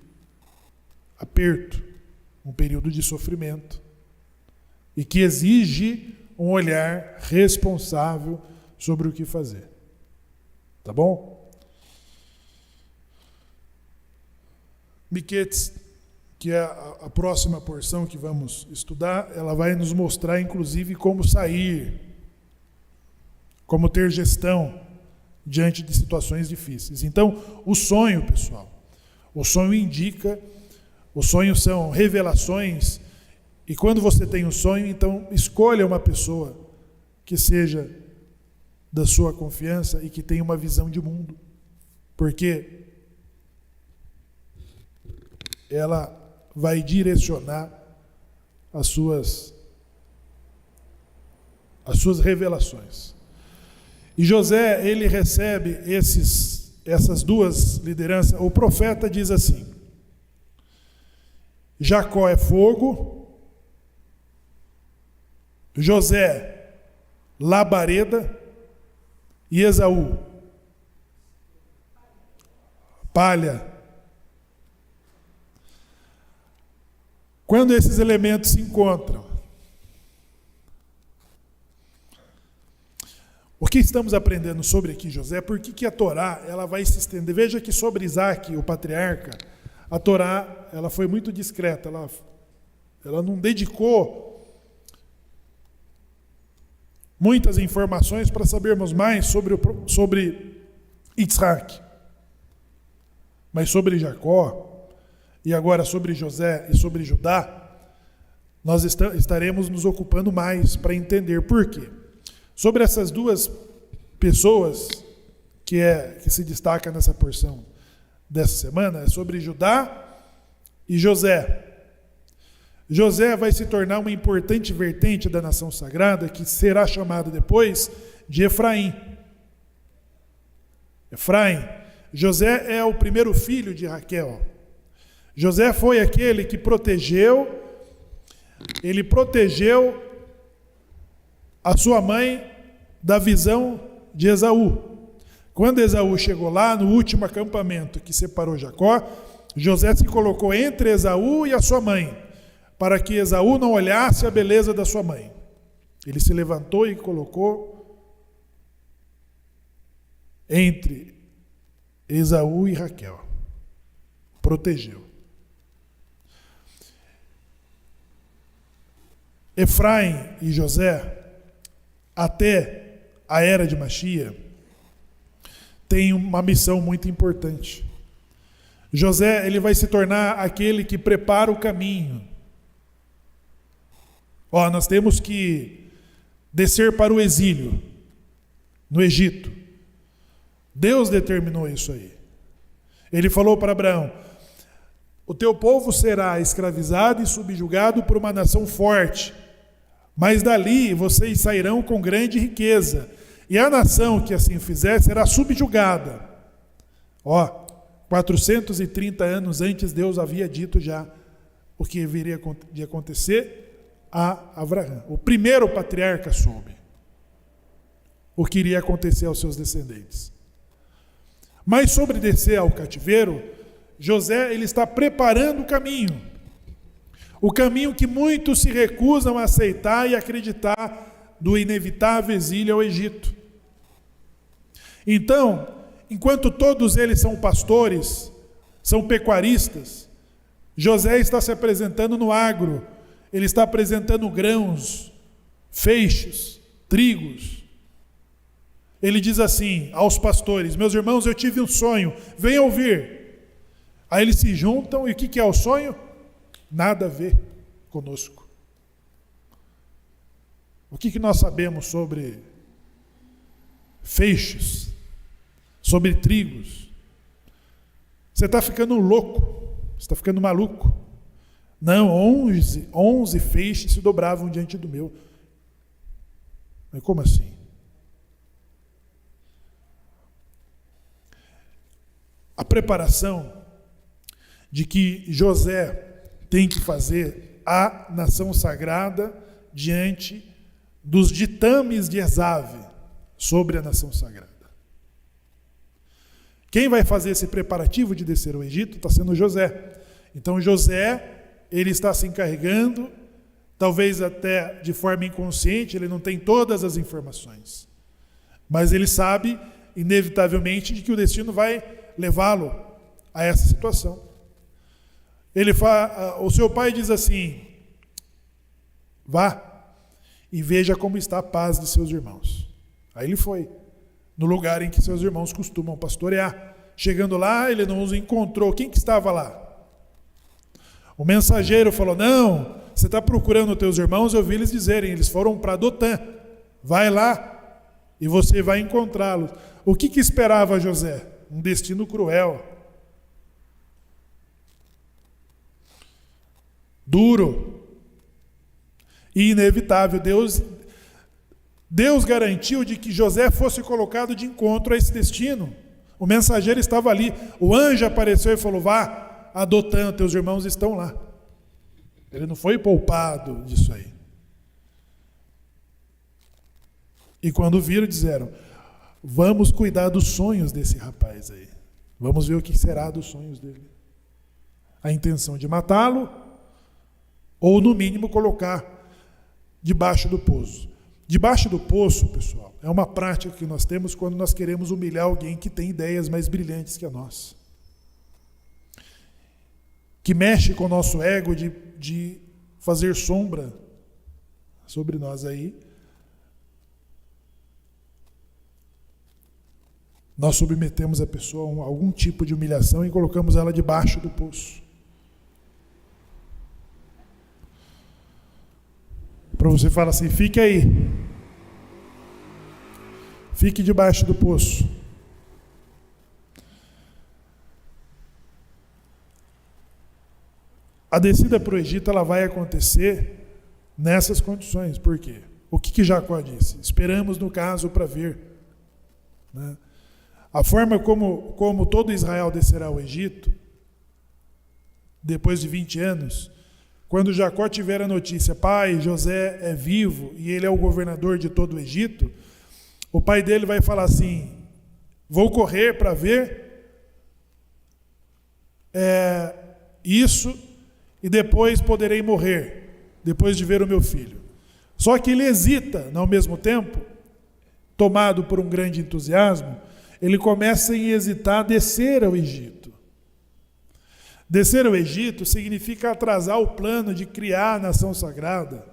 aperto, um período de sofrimento, e que exige um olhar responsável sobre o que fazer. Tá bom? Miqueias, que é a próxima porção que vamos estudar, ela vai nos mostrar, inclusive, como sair, como ter gestão diante de situações difíceis. Então, o sonho, pessoal, o sonho indica, os sonhos são revelações, e quando você tem um sonho, então escolha uma pessoa que seja da sua confiança e que tenha uma visão de mundo, porque ela vai direcionar as suas revelações. E José, ele recebe essas duas lideranças. O profeta diz assim: Jacó é fogo, José labareda e Esaú palha. Quando esses elementos se encontram, o que estamos aprendendo sobre aqui José? Por que a Torá ela vai se estender? Veja que sobre Isaac, o patriarca, a Torá ela foi muito discreta, ela não dedicou muitas informações para sabermos mais sobre Isaac, mas sobre Jacó, e agora sobre José e sobre Judá, nós estaremos nos ocupando mais para entender por quê. Sobre essas duas pessoas que se destaca nessa porção dessa semana, é sobre Judá e José. José vai se tornar uma importante vertente da nação sagrada, que será chamada depois de Efraim. José é o primeiro filho de Raquel. José foi aquele que protegeu a sua mãe da visão de Esaú. Quando Esaú chegou lá, no último acampamento que separou Jacó, José se colocou entre Esaú e a sua mãe, para que Esaú não olhasse a beleza da sua mãe. Ele se levantou e colocou entre Esaú e Raquel. Protegeu. Efraim e José, até a era de Machia, têm uma missão muito importante. José, ele vai se tornar aquele que prepara o caminho. Nós temos que descer para o exílio no Egito. Deus determinou isso aí. Ele falou para Abraão: o teu povo será escravizado e subjugado por uma nação forte, mas dali vocês sairão com grande riqueza, e a nação que assim fizer será subjugada. 430 anos antes, Deus havia dito já o que viria de acontecer a Abraão. O primeiro patriarca soube o que iria acontecer aos seus descendentes. Mas sobre descer ao cativeiro, José ele está preparando o caminho que muitos se recusam a aceitar e acreditar, do inevitável exílio ao Egito. Então, enquanto todos eles são pastores, são pecuaristas, José está se apresentando no agro, ele está apresentando grãos, feixes, trigos. Ele diz assim aos pastores: meus irmãos, eu tive um sonho, venham ouvir. Aí eles se juntam, e o que é o sonho? Nada a ver conosco. O que nós sabemos sobre feixes, sobre trigos? Você está ficando louco, você está ficando maluco. Não, 11 feixes se dobravam diante do meu. Mas como assim? A preparação de que José tem que fazer a nação sagrada diante dos ditames de Esav sobre a nação sagrada. Quem vai fazer esse preparativo de descer ao Egito está sendo José. Então José, ele está se encarregando, talvez até de forma inconsciente, ele não tem todas as informações. Mas ele sabe, inevitavelmente, de que o destino vai levá-lo a essa situação. O seu pai diz assim: vá e veja como está a paz de seus irmãos. Aí ele foi, no lugar em que seus irmãos costumam pastorear. Chegando lá, ele não os encontrou. Quem que estava lá? O mensageiro falou: não, você está procurando os teus irmãos, eu ouvi eles dizerem, eles foram para Dotã. Vai lá e você vai encontrá-los. O que esperava José? Um destino cruel, duro e inevitável. Deus garantiu de que José fosse colocado de encontro a esse destino. O mensageiro estava ali, o anjo apareceu e falou: vá a Dotã, teus irmãos estão lá. Ele não foi poupado disso aí. E quando viram, disseram: vamos cuidar dos sonhos desse rapaz aí. Vamos ver o que será dos sonhos dele. A intenção de matá-lo, ou no mínimo colocar debaixo do poço. Debaixo do poço, pessoal, é uma prática que nós temos quando nós queremos humilhar alguém que tem ideias mais brilhantes que a nossa, que mexe com o nosso ego de fazer sombra sobre nós aí. Nós submetemos a pessoa a algum tipo de humilhação e colocamos ela debaixo do poço. Para você falar assim: fique aí. Fique debaixo do poço. A descida para o Egito, ela vai acontecer nessas condições. Por quê? O que Jacó disse? Esperamos, no caso, para ver. Né? A forma como todo Israel descerá ao Egito, depois de 20 anos, quando Jacó tiver a notícia: pai, José é vivo e ele é o governador de todo o Egito, o pai dele vai falar assim: vou correr para ver isso e depois poderei morrer, depois de ver o meu filho. Só que ele hesita, ao mesmo tempo, tomado por um grande entusiasmo, ele começa a hesitar a descer ao Egito. Descer ao Egito significa atrasar o plano de criar a nação sagrada,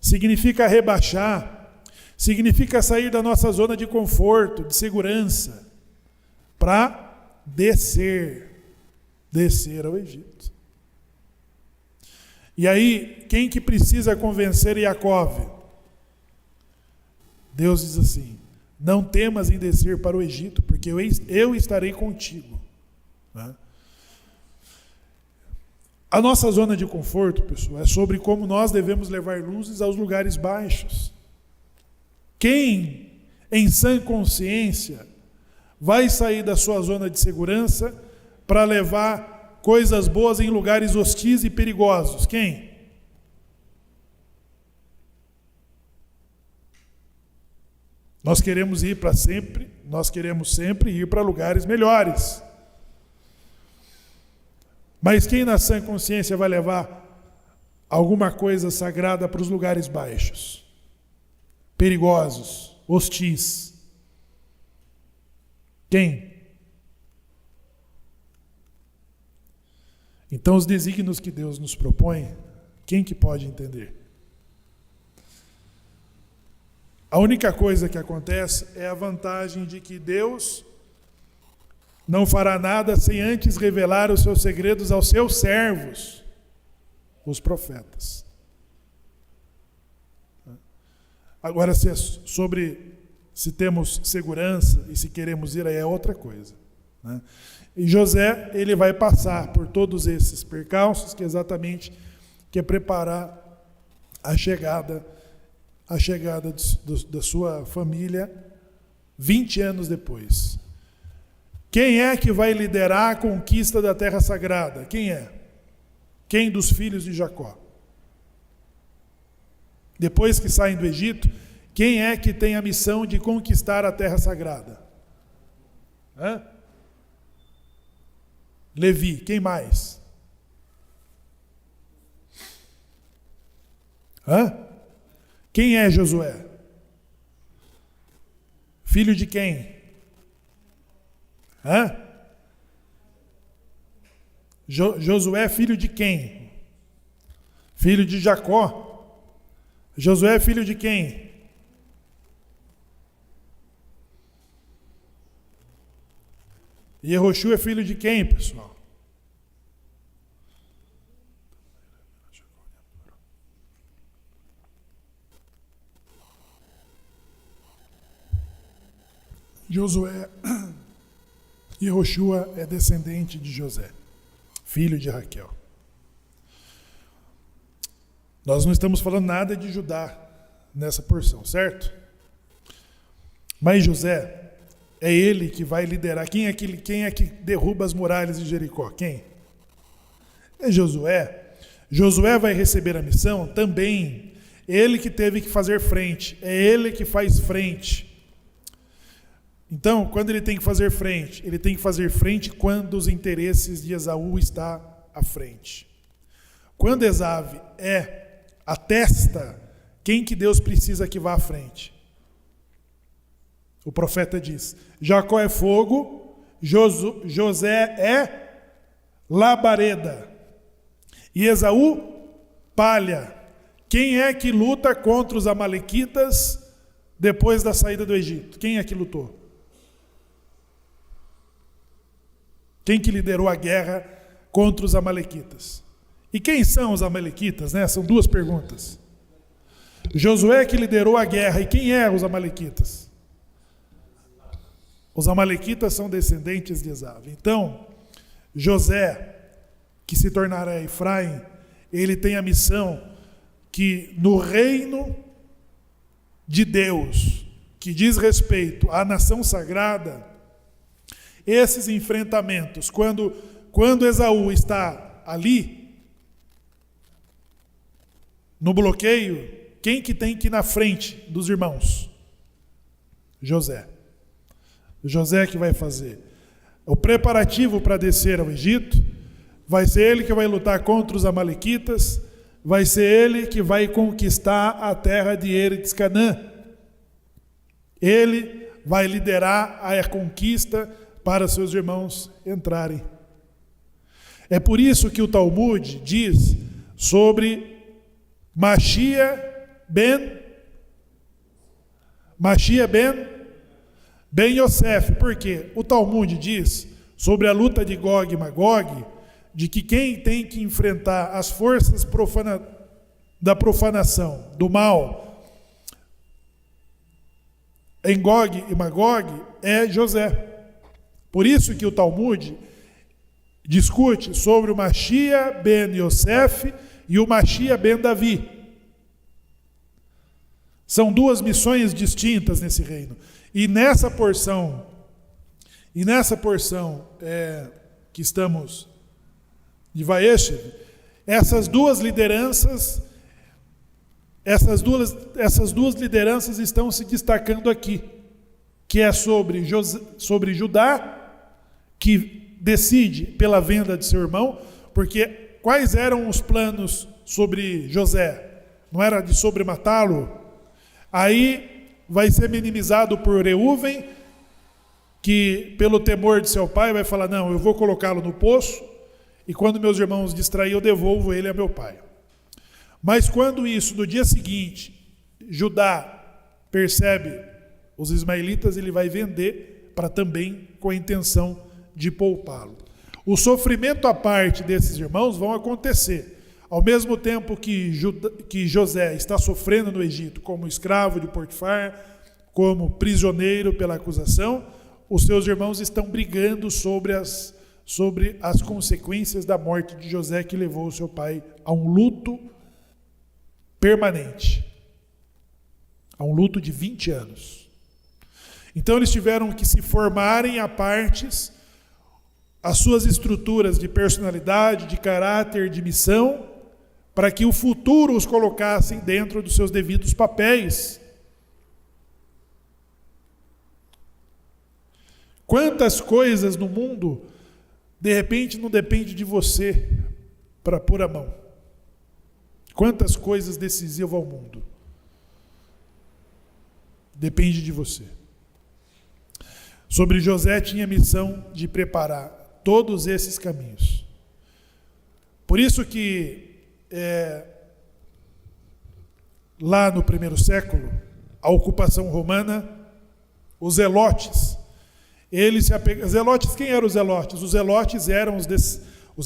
significa rebaixar, significa sair da nossa zona de conforto, de segurança, para descer ao Egito. E aí, quem que precisa convencer Iacove? Deus diz assim: não temas em descer para o Egito, porque eu estarei contigo. Né? A nossa zona de conforto, pessoal, é sobre como nós devemos levar luzes aos lugares baixos. Quem, em sã consciência, vai sair da sua zona de segurança para levar coisas boas em lugares hostis e perigosos? Quem? Nós queremos sempre ir para lugares melhores. Mas quem na sã consciência vai levar alguma coisa sagrada para os lugares baixos, perigosos, hostis? Quem? Então, os desígnios que Deus nos propõe, quem que pode entender? A única coisa que acontece é a vantagem de que Deus não fará nada sem antes revelar os seus segredos aos seus servos, os profetas. Agora, se temos segurança e se queremos ir, aí é outra coisa. Né? E José, ele vai passar por todos esses percalços, que exatamente quer preparar a chegada da sua família 20 anos depois. Quem é que vai liderar a conquista da terra sagrada? Quem é? Quem dos filhos de Jacó? Depois que saem do Egito, quem é que tem a missão de conquistar a terra sagrada? Hã? Levi, quem mais? Hã? Quem é Josué? Filho de quem? Hã? Josué, filho de quem? Filho de Jacó. Josué, filho de quem? Yehoshua é filho de quem, pessoal? Josué, Yehoshua é descendente de José, filho de Raquel. Nós não estamos falando nada de Judá nessa porção, certo? Mas José, é ele que vai liderar. Quem é que derruba as muralhas de Jericó? Quem? É Josué. Josué vai receber a missão também. Ele que teve que fazer frente. É ele que faz frente. Então, quando ele tem que fazer frente? Ele tem que fazer frente quando os interesses de Esaú estão à frente. Quando Esaú atesta, quem que Deus precisa que vá à frente? O profeta diz: Jacó é fogo, José é labareda e Esaú palha. Quem é que luta contra os amalequitas depois da saída do Egito? Quem é que lutou? Quem que liderou a guerra contra os amalequitas? E quem são os amalequitas, né? São duas perguntas. Josué que liderou a guerra, e quem é os amalequitas? Os amalequitas são descendentes de Esaú. Então, José, que se tornará Efraim, ele tem a missão que no reino de Deus, que diz respeito à nação sagrada, esses enfrentamentos, quando Esaú está ali, no bloqueio, quem que tem que ir na frente dos irmãos? José. José que vai fazer o preparativo para descer ao Egito, vai ser ele que vai lutar contra os amalequitas, vai ser ele que vai conquistar a terra de Eretz Canaã. Ele vai liderar a conquista para seus irmãos entrarem. É por isso que o Talmud diz sobre Machia ben Yosef. Por quê? O Talmud diz sobre a luta de Gog e Magog, de que quem tem que enfrentar as forças da profanação, do mal, em Gog e Magog, é José. Por isso que o Talmud discute sobre o Machia ben Yosef e o Machia ben Davi. São duas missões distintas nesse reino. E nessa porção que estamos de Vaeshev, essas duas lideranças estão se destacando aqui, que é sobre Judá, que decide pela venda de seu irmão, porque quais eram os planos sobre José? Não era de sobrematá-lo? Aí vai ser minimizado por Reuven, que pelo temor de seu pai vai falar: não, eu vou colocá-lo no poço, e quando meus irmãos distraírem, eu devolvo ele a meu pai. Mas quando isso, no dia seguinte, Judá percebe os ismaelitas, ele vai vender para também com a intenção de poupá-lo. O sofrimento à parte desses irmãos vão acontecer. Ao mesmo tempo que José está sofrendo no Egito como escravo de Potifar, como prisioneiro pela acusação, os seus irmãos estão brigando sobre as consequências da morte de José, que levou o seu pai a um luto permanente, a um luto de 20 anos. Então eles tiveram que se formarem a partes, as suas estruturas de personalidade, de caráter, de missão, para que o futuro os colocassem dentro dos seus devidos papéis. Quantas coisas no mundo, de repente, não depende de você para pôr a mão? Quantas coisas decisivas ao mundo? Depende de você. Sobre José tinha a missão de preparar todos esses caminhos. Por isso que lá no primeiro século, a ocupação romana, os zelotes, Zelotes, quem eram os zelotes? Os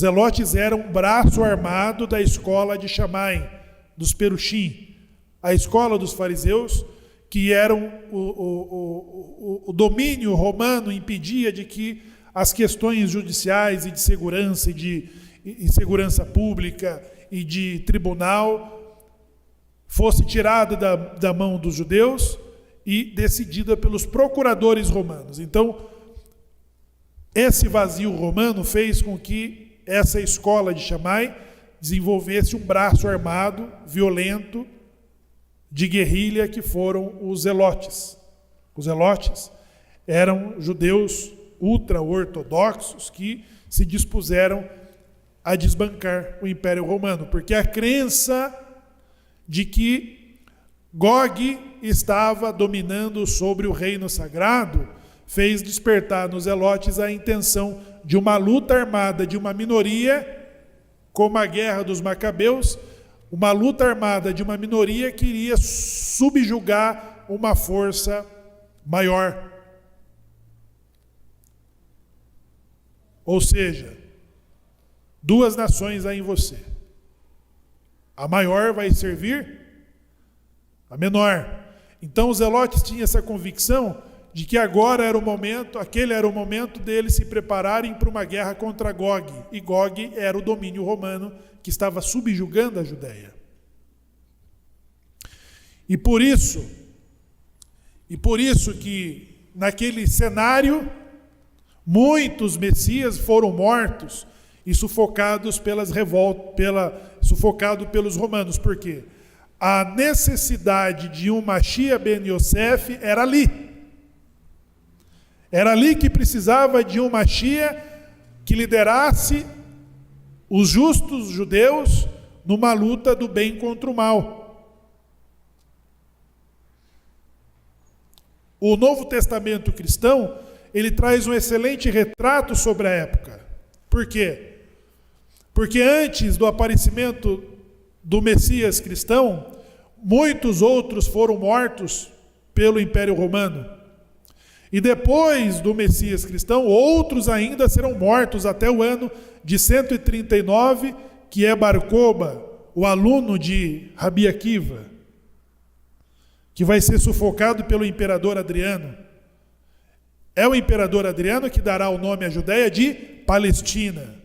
zelotes eram o braço armado da escola de Shammai, dos Perushim, a escola dos fariseus, que eram o domínio romano impedia de que as questões judiciais e de segurança, e segurança pública e de tribunal fosse tirada da mão dos judeus e decidida pelos procuradores romanos. Então, esse vazio romano fez com que essa escola de Shammai desenvolvesse um braço armado, violento, de guerrilha, que foram os zelotes. Os zelotes eram judeus ultra-ortodoxos que se dispuseram a desbancar o Império Romano, porque a crença de que Gog estava dominando sobre o reino sagrado fez despertar nos zelotes a intenção de uma luta armada de uma minoria, como a Guerra dos Macabeus, uma luta armada de uma minoria que iria subjugar uma força maior. Ou seja, duas nações há em você. A maior vai servir a menor. Então os zelotes tinham essa convicção de que agora era o momento, aquele era o momento deles se prepararem para uma guerra contra Gog. E Gog era o domínio romano que estava subjugando a Judéia. E por isso que naquele cenário muitos messias foram mortos e sufocados pelas revoltas, sufocado pelos romanos. Por quê? A necessidade de um Mashiach ben Yosef era ali. Era ali que precisava de um Mashiach que liderasse os justos judeus numa luta do bem contra o mal. O Novo Testamento cristão, ele traz um excelente retrato sobre a época. Por quê? Porque antes do aparecimento do Messias cristão, muitos outros foram mortos pelo Império Romano. E depois do Messias cristão, outros ainda serão mortos até o ano de 139, que é Bar Kokhba, o aluno de Rabi Akiva, que vai ser sufocado pelo imperador Adriano. É o imperador Adriano que dará o nome à Judéia de Palestina.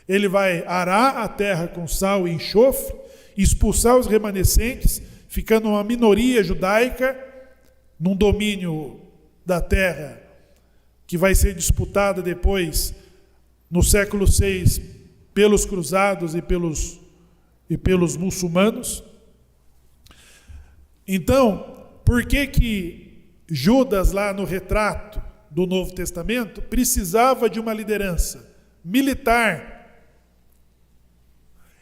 Ele vai arar a terra com sal e enxofre, expulsar os remanescentes, ficando uma minoria judaica num domínio da terra que vai ser disputada depois, no século VI, pelos cruzados e pelos muçulmanos. Então, por que Judas, lá no retrato do Novo Testamento, precisava de uma liderança militar?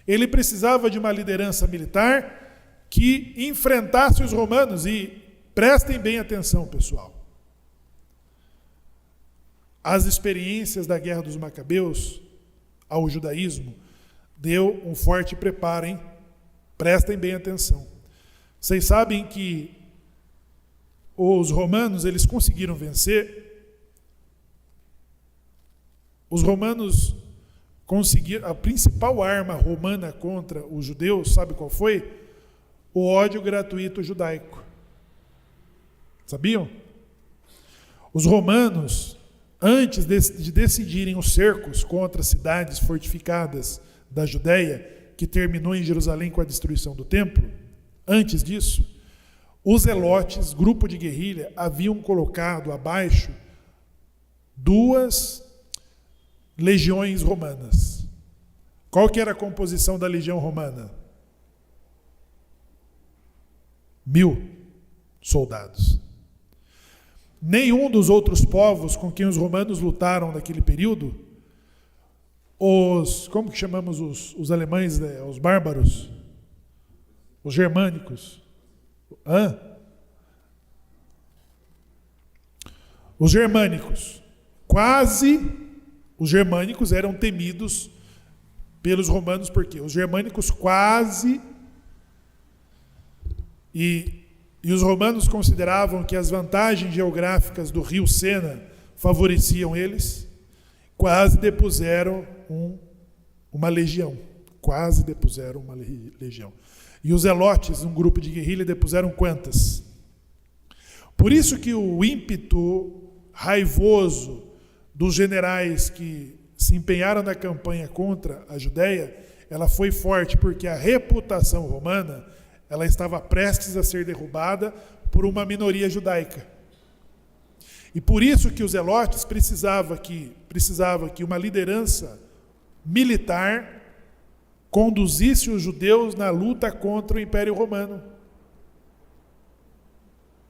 Ele precisava de uma liderança militar que enfrentasse os romanos. E prestem bem atenção, pessoal. As experiências da Guerra dos Macabeus ao judaísmo deu um forte preparo, hein? Prestem bem atenção. Vocês sabem que os romanos, eles conseguiram vencer. Os romanos conseguiram, a principal arma romana contra os judeus, sabe qual foi? O ódio gratuito judaico. Sabiam? Os romanos, antes de decidirem os cercos contra as cidades fortificadas da Judéia, que terminou em Jerusalém com a destruição do templo, antes disso, os zelotes, grupo de guerrilha, haviam colocado abaixo 2 legiões romanas. Qual que era a composição da legião romana? 1000 soldados. nenhum dos outros povos com quem os romanos lutaram naquele período, como que chamamos os alemães, né? Os bárbaros, os germânicos, os germânicos, os germânicos eram temidos pelos romanos, porque os germânicos e os romanos consideravam que as vantagens geográficas do rio Sena favoreciam eles, quase depuseram uma legião. E os zelotes, um grupo de guerrilha, depuseram quantas? Por isso que o ímpeto raivoso dos generais que se empenharam na campanha contra a Judéia, ela foi forte, porque a reputação romana, ela estava prestes a ser derrubada por uma minoria judaica. E por isso que os zelotes precisavam que uma liderança militar conduzisse os judeus na luta contra o Império Romano.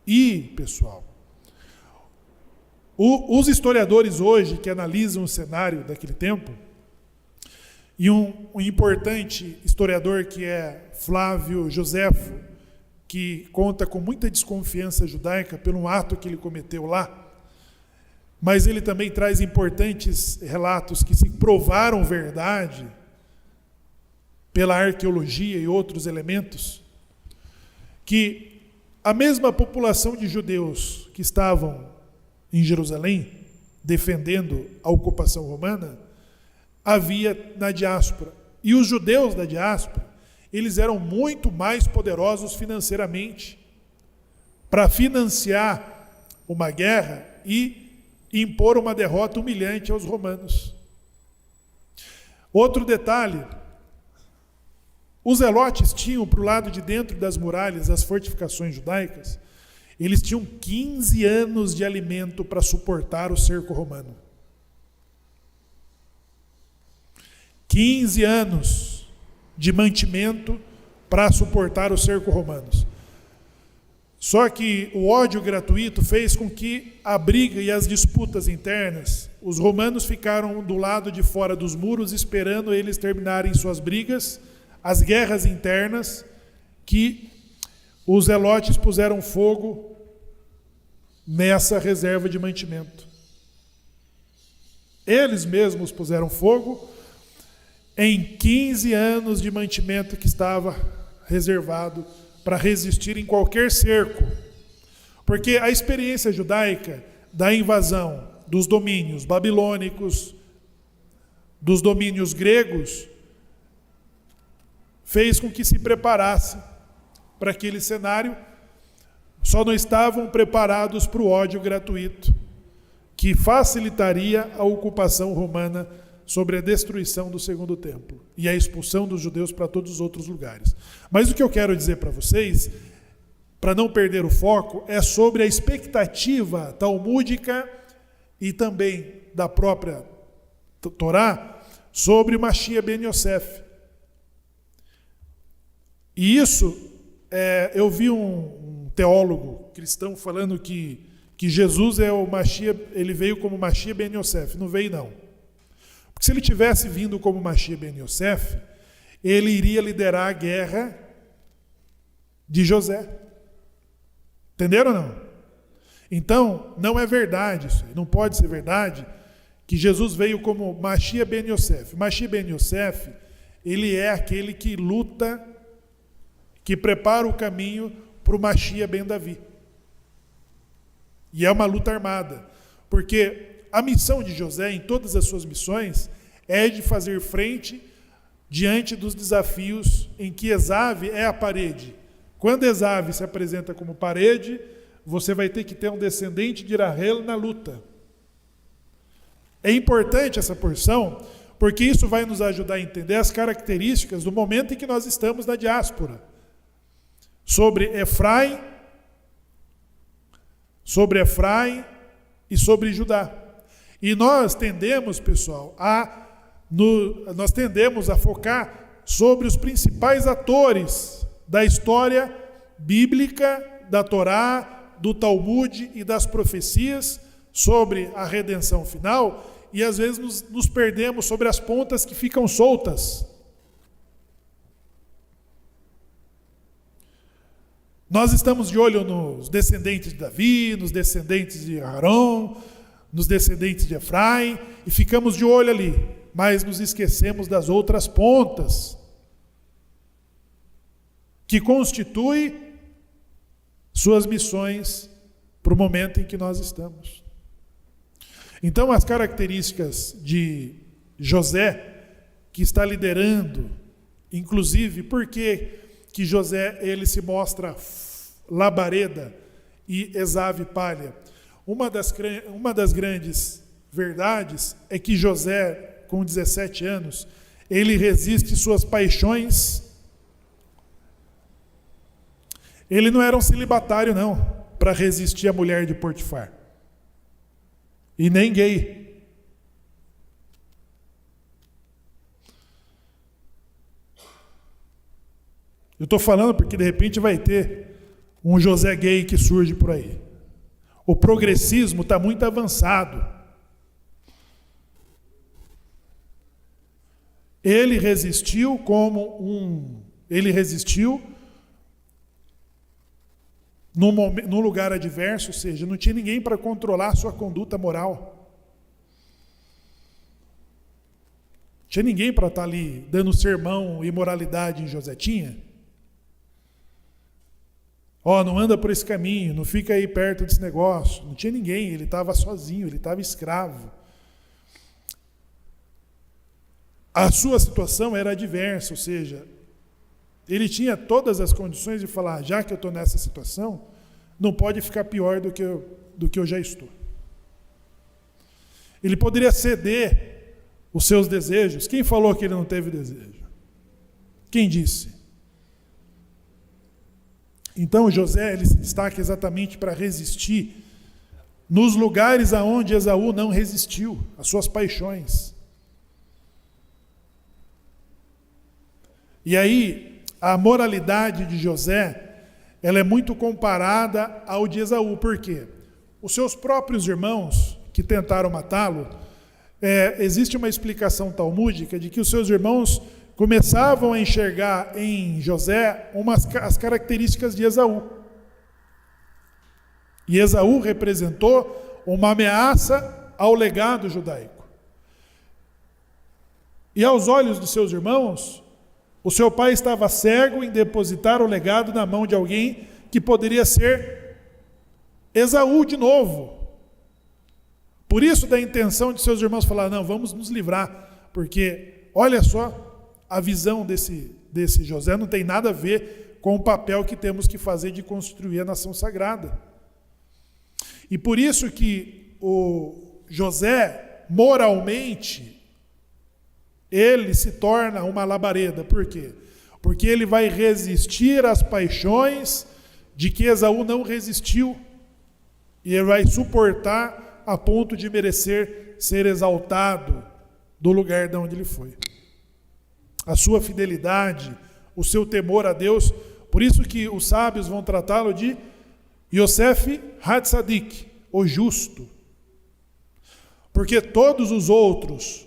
E, pessoal, os historiadores hoje que analisam o cenário daquele tempo, e um importante historiador que é Flávio Joséfo, que conta com muita desconfiança judaica pelo ato que ele cometeu lá, mas ele também traz importantes relatos que se provaram verdade pela arqueologia e outros elementos, que a mesma população de judeus que estavam em Jerusalém, defendendo a ocupação romana, havia na diáspora. E os judeus da diáspora, eles eram muito mais poderosos financeiramente para financiar uma guerra e impor uma derrota humilhante aos romanos. Outro detalhe, os zelotes tinham para o lado de dentro das muralhas, as fortificações judaicas, eles tinham 15 anos de alimento para suportar o cerco romano. 15 anos de mantimento para suportar o cerco romano. Só que o ódio gratuito fez com que a briga e as disputas internas, os romanos ficaram do lado de fora dos muros esperando eles terminarem suas brigas, as guerras internas, que os zelotes puseram fogo nessa reserva de mantimento. Eles mesmos puseram fogo em 15 anos de mantimento que estava reservado para resistir em qualquer cerco. Porque a experiência judaica da invasão dos domínios babilônicos, dos domínios gregos, fez com que se preparasse para aquele cenário, só não estavam preparados para o ódio gratuito, que facilitaria a ocupação romana sobre a destruição do segundo templo e a expulsão dos judeus para todos os outros lugares. Mas o que eu quero dizer para vocês, para não perder o foco, é sobre a expectativa talmúdica e também da própria Torá sobre Mashiach ben Yosef. E isso, eu vi um teólogo cristão falando que Jesus é o Mashiach, ele veio como Mashiach ben Yosef. Não veio, não. Porque se ele tivesse vindo como Mashiach ben Yosef, ele iria liderar a guerra de José. Entenderam ou não? Então, não é verdade isso. Não pode ser verdade que Jesus veio como Mashiach ben Yosef. Mashiach ben Yosef, ele é aquele que luta, que prepara o caminho para o Mashiach ben Davi. E é uma luta armada. Porque a missão de José, em todas as suas missões, é de fazer frente diante dos desafios em que Esav é a parede. Quando Esav se apresenta como parede, você vai ter que ter um descendente de Rahel na luta. É importante essa porção, porque isso vai nos ajudar a entender as características do momento em que nós estamos na diáspora. Sobre Efraim e sobre Judá. E nós tendemos, pessoal, nós tendemos a focar sobre os principais atores da história bíblica, da Torá, do Talmud e das profecias sobre a redenção final, e às vezes nos perdemos sobre as pontas que ficam soltas. Nós estamos de olho nos descendentes de Davi, nos descendentes de Arão, nos descendentes de Efraim, e ficamos de olho ali, mas nos esquecemos das outras pontas, que constituem suas missões para o momento em que nós estamos. Então, as características de José, que está liderando, inclusive, por que José ele se mostra labareda e Esaú palha? Uma das grandes verdades é que José, com 17 anos, ele resiste suas paixões. Ele não era um celibatário, não, para resistir à mulher de Potifar. E nem gay. Eu estou falando porque de repente vai ter um José gay que surge por aí. O progressismo está muito avançado. Ele resistiu num lugar adverso, ou seja, não tinha ninguém para controlar a sua conduta moral. Tinha ninguém para estar ali dando sermão e moralidade em José. Tinha? Não anda por esse caminho, não fica aí perto desse negócio. Não tinha ninguém, ele estava sozinho, ele estava escravo. A sua situação era adversa, ou seja, ele tinha todas as condições de falar, já que eu estou nessa situação, não pode ficar pior do que eu já estou. Ele poderia ceder os seus desejos. Quem falou que ele não teve desejo? Quem disse? Então José ele se destaca exatamente para resistir nos lugares aonde Esaú não resistiu às suas paixões. E aí, a moralidade de José, ela é muito comparada ao de Esaú. Por quê? Os seus próprios irmãos que tentaram matá-lo, existe uma explicação talmúdica de que os seus irmãos começavam a enxergar em José as características de Esaú. E Esaú representou uma ameaça ao legado judaico. E aos olhos de seus irmãos, o seu pai estava cego em depositar o legado na mão de alguém que poderia ser Esaú de novo. Por isso da intenção de seus irmãos falar, não, vamos nos livrar, porque olha só, a visão desse José não tem nada a ver com o papel que temos que fazer de construir a nação sagrada. E por isso que o José, moralmente, ele se torna uma labareda. Por quê? Porque ele vai resistir às paixões de que Esaú não resistiu. E ele vai suportar a ponto de merecer ser exaltado do lugar de onde ele foi. A sua fidelidade, o seu temor a Deus, por isso que os sábios vão tratá-lo de Yosef Hatzadik, o justo. Porque todos os outros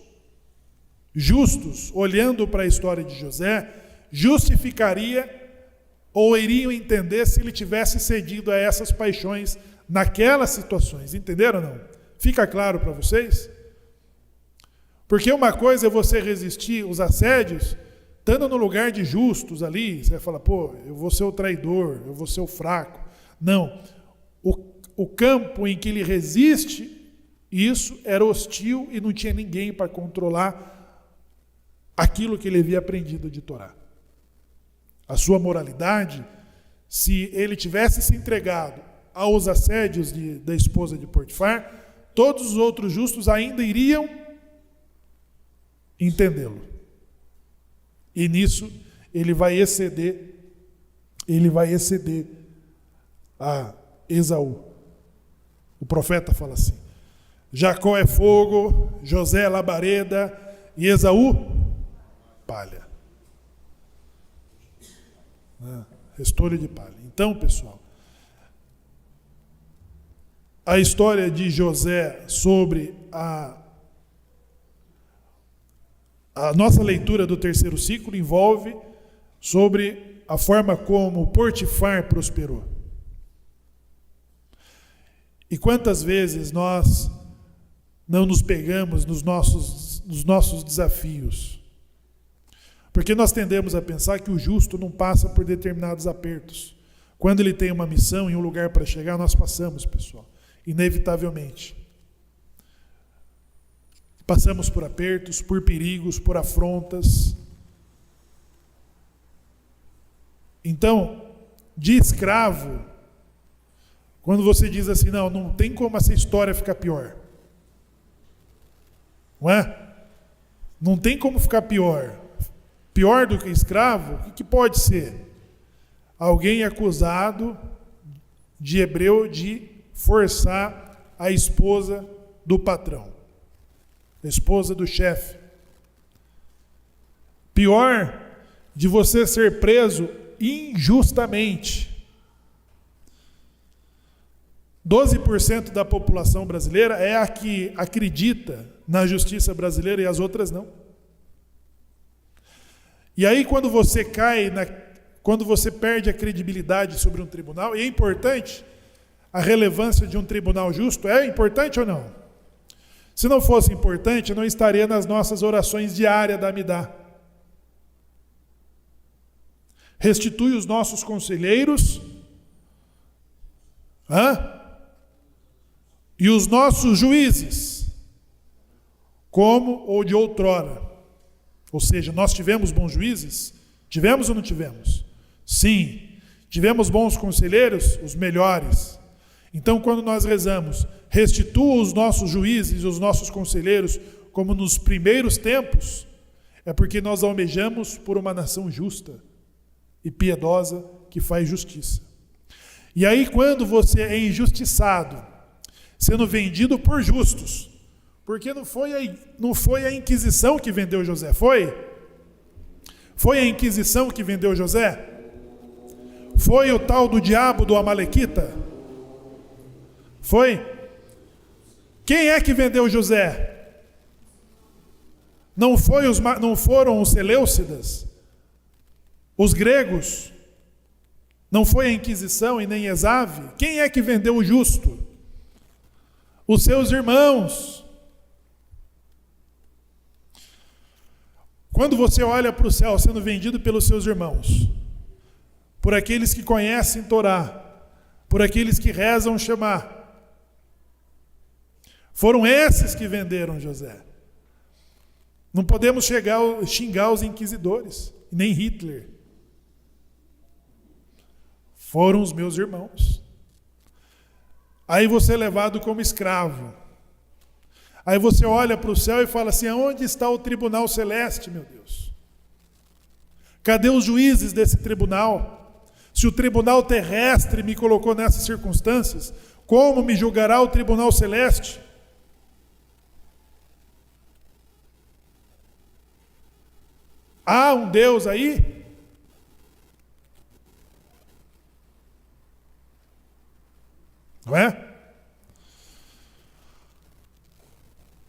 justos, olhando para a história de José, justificaria ou iriam entender se ele tivesse cedido a essas paixões naquelas situações. Entenderam ou não? Fica claro para vocês? Porque uma coisa é você resistir os assédios, estando no lugar de justos ali, você vai falar, eu vou ser o traidor, eu vou ser o fraco. Não. O campo em que ele resiste, isso era hostil e não tinha ninguém para controlar aquilo que ele havia aprendido de Torá. A sua moralidade, se ele tivesse se entregado aos assédios da esposa de Potifar, todos os outros justos ainda iriam entendê-lo. E nisso ele vai exceder a Esaú. O profeta fala assim: Jacó é fogo, José é labareda e Esaú palha. Restolho de palha. Então, pessoal, a história de José sobre a nossa leitura do terceiro ciclo envolve sobre a forma como Potifar prosperou. E quantas vezes nós não nos pegamos nos nossos desafios? Porque nós tendemos a pensar que o justo não passa por determinados apertos. Quando ele tem uma missão e um lugar para chegar, nós passamos, pessoal, inevitavelmente. Passamos por apertos, por perigos, por afrontas. Então, de escravo, quando você diz assim, não tem como essa história ficar pior. Não é? Não tem como ficar pior. Pior do que escravo, o que pode ser? Alguém acusado de hebreu de forçar a esposa do patrão, a esposa do chefe. Pior de você ser preso injustamente. 12% da população brasileira é a que acredita na justiça brasileira e as outras não. E aí quando você quando você perde a credibilidade sobre um tribunal, e é importante a relevância de um tribunal justo, é importante ou não? Se não fosse importante, não estaria nas nossas orações diárias da Amidá. Restitui os nossos conselheiros, e os nossos juízes, como ou de outrora. Ou seja, nós tivemos bons juízes? Tivemos ou não tivemos? Sim. Tivemos bons conselheiros? Os melhores. Então, quando nós rezamos, restitua os nossos juízes e os nossos conselheiros, como nos primeiros tempos, é porque nós almejamos por uma nação justa e piedosa que faz justiça. E aí, quando você é injustiçado, sendo vendido por justos, porque não foi a Inquisição que vendeu José, foi? Foi a Inquisição que vendeu José? Foi o tal do diabo do Amalequita? Foi? Quem é que vendeu José? Não foram os Seleucidas? Os gregos? Não foi a Inquisição e nem Esave? Quem é que vendeu o justo? Os seus irmãos. Quando você olha para o céu sendo vendido pelos seus irmãos, por aqueles que conhecem Torá, por aqueles que rezam Shema, foram esses que venderam José. Não podemos xingar os inquisidores, nem Hitler. Foram os meus irmãos. Aí você é levado como escravo. Aí você olha para o céu e fala assim, aonde está o tribunal celeste, meu Deus? Cadê os juízes desse tribunal? Se o tribunal terrestre me colocou nessas circunstâncias, como me julgará o tribunal celeste? Há um Deus aí? Não é?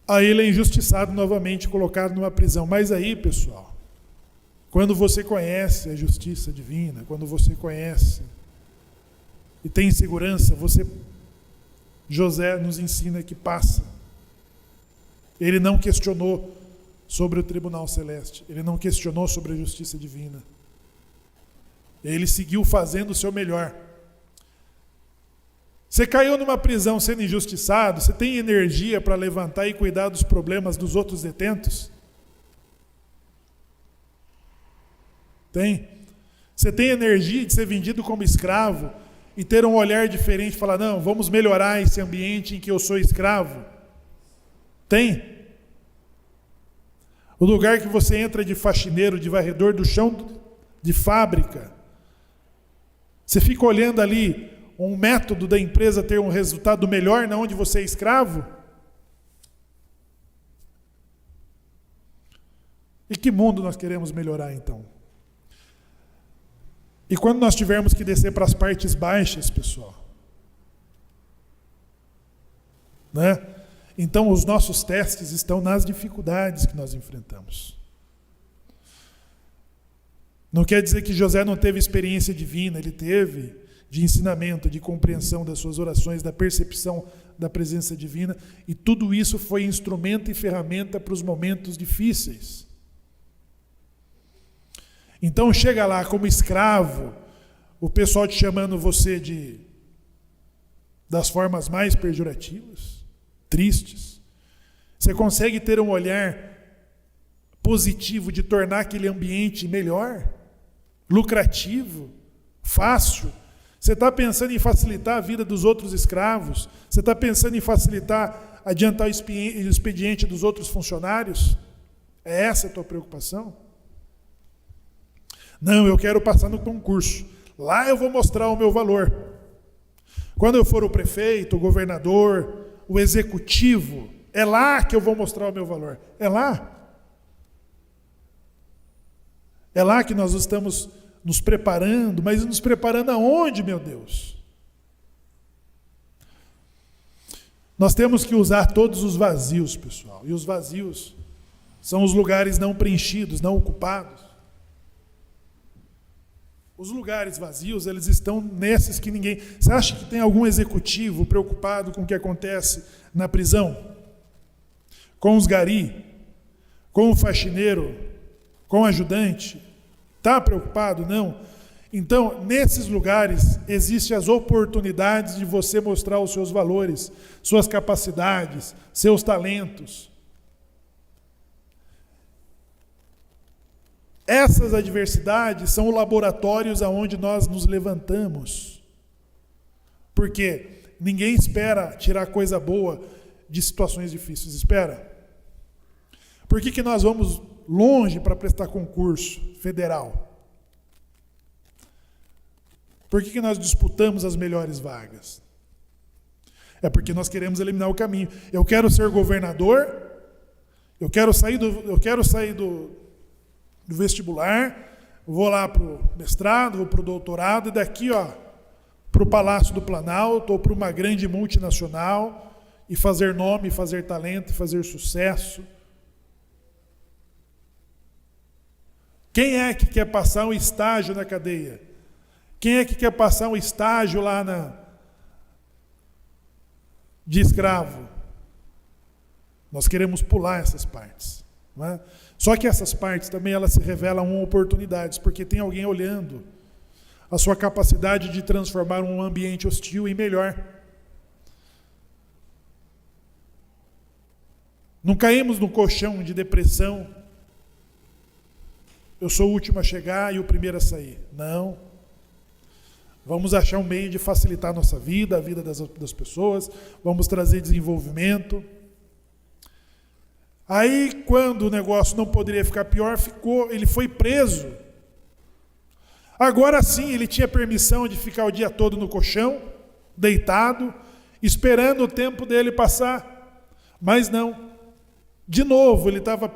Aí ele é injustiçado novamente, colocado numa prisão. Mas aí, pessoal, quando você conhece a justiça divina, quando você conhece e tem segurança, José nos ensina que passa. Ele não questionou sobre o tribunal celeste, ele não questionou sobre a justiça divina. Ele seguiu fazendo o seu melhor. Você caiu numa prisão sendo injustiçado, você tem energia para levantar e cuidar dos problemas dos outros detentos? Tem? Você tem energia de ser vendido como escravo e ter um olhar diferente e falar, não, vamos melhorar esse ambiente em que eu sou escravo? Tem? O lugar que você entra de faxineiro, de varredor do chão de fábrica, você fica olhando ali um método da empresa ter um resultado melhor na onde você é escravo? E que mundo nós queremos melhorar então? E quando nós tivermos que descer para as partes baixas, pessoal, né? Então os nossos testes estão nas dificuldades que nós enfrentamos. Não quer dizer que José não teve experiência divina, ele teve, de ensinamento, de compreensão das suas orações, da percepção da presença divina, e tudo isso foi instrumento e ferramenta para os momentos difíceis. Então chega lá como escravo, o pessoal te chamando você das formas mais pejorativas, tristes. Você consegue ter um olhar positivo de tornar aquele ambiente melhor, lucrativo, fácil. Você está pensando em facilitar a vida dos outros escravos? Você está pensando em facilitar, adiantar o expediente dos outros funcionários? É essa a tua preocupação? Não, eu quero passar no concurso. Lá eu vou mostrar o meu valor. Quando eu for o prefeito, o governador, o executivo, é lá que eu vou mostrar o meu valor. É lá. É lá que nós estamos nos preparando, mas nos preparando aonde, meu Deus? Nós temos que usar todos os vazios, pessoal. E os vazios são os lugares não preenchidos, não ocupados. Os lugares vazios, eles estão nesses que ninguém... Você acha que tem algum executivo preocupado com o que acontece na prisão? Com os gari? Com o faxineiro? Com o ajudante? Está preocupado? Não. Então, nesses lugares, existem as oportunidades de você mostrar os seus valores, suas capacidades, seus talentos. Essas adversidades são laboratórios aonde nós nos levantamos. Porque ninguém espera tirar coisa boa de situações difíceis. Espera. Por que nós vamos longe para prestar concurso federal? Por que nós disputamos as melhores vagas? É porque nós queremos eliminar o caminho. Eu quero ser governador, eu quero sair do vestibular, vou lá para o mestrado, vou para o doutorado, e daqui para o Palácio do Planalto ou para uma grande multinacional, e fazer nome, fazer talento, fazer sucesso. Quem é que quer passar um estágio na cadeia? Quem é que quer passar um estágio lá de escravo? Nós queremos pular essas partes, não é? Só que essas partes também elas se revelam oportunidades, porque tem alguém olhando a sua capacidade de transformar um ambiente hostil em melhor. Não caímos no colchão de depressão. Eu sou o último a chegar e o primeiro a sair. Não. Vamos achar um meio de facilitar a nossa vida, a vida das pessoas. Vamos trazer desenvolvimento. Aí, quando o negócio não poderia ficar pior, ele foi preso. Agora sim, ele tinha permissão de ficar o dia todo no colchão, deitado, esperando o tempo dele passar. Mas não. De novo, ele estava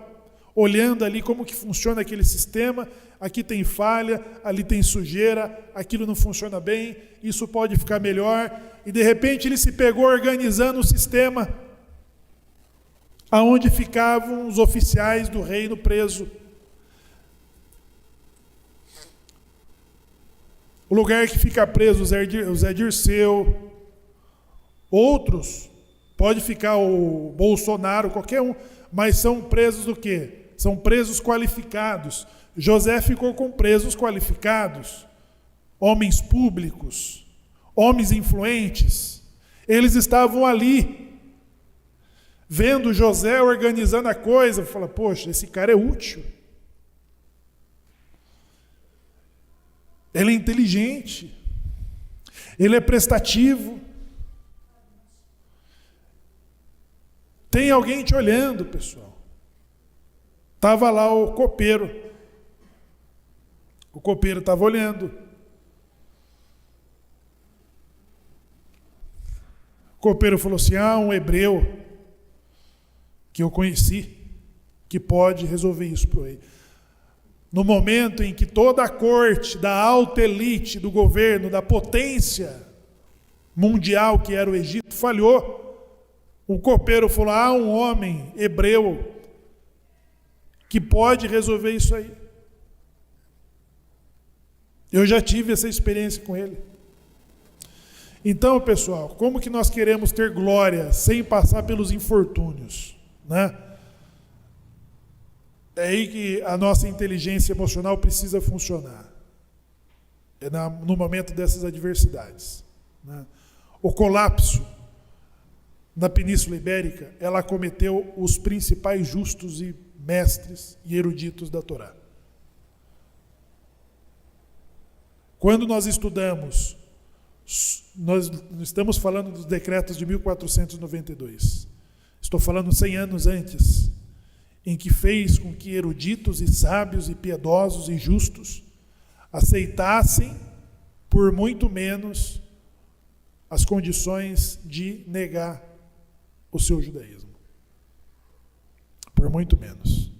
olhando ali como que funciona aquele sistema. Aqui tem falha, ali tem sujeira, aquilo não funciona bem, isso pode ficar melhor. E de repente ele se pegou organizando o sistema aonde ficavam os oficiais do reino presos. O lugar que fica preso o Zé Dirceu, outros, pode ficar o Bolsonaro, qualquer um, mas são presos do quê? São presos qualificados. José ficou com presos qualificados, homens públicos, homens influentes. Eles estavam ali, vendo José organizando a coisa, fala, poxa, esse cara é útil. Ele é inteligente. Ele é prestativo. Tem alguém te olhando, pessoal. Estava lá o copeiro. O copeiro estava olhando. O copeiro falou assim, um hebreu que eu conheci, que pode resolver isso para o rei. No momento em que toda a corte, da alta elite do governo, da potência mundial que era o Egito, falhou, Um copeiro falou: há um homem hebreu que pode resolver isso aí. Eu já tive essa experiência com ele. Então, pessoal, como que nós queremos ter glória sem passar pelos infortúnios, né? É aí que a nossa inteligência emocional precisa funcionar. É no momento dessas adversidades, né? O colapso na Península Ibérica, ela acometeu os principais justos e mestres e eruditos da Torá. Quando nós estudamos, nós estamos falando dos decretos de 1492. Estou falando 100 anos antes, em que fez com que eruditos e sábios e piedosos e justos aceitassem por muito menos as condições de negar o seu judaísmo. Por muito menos.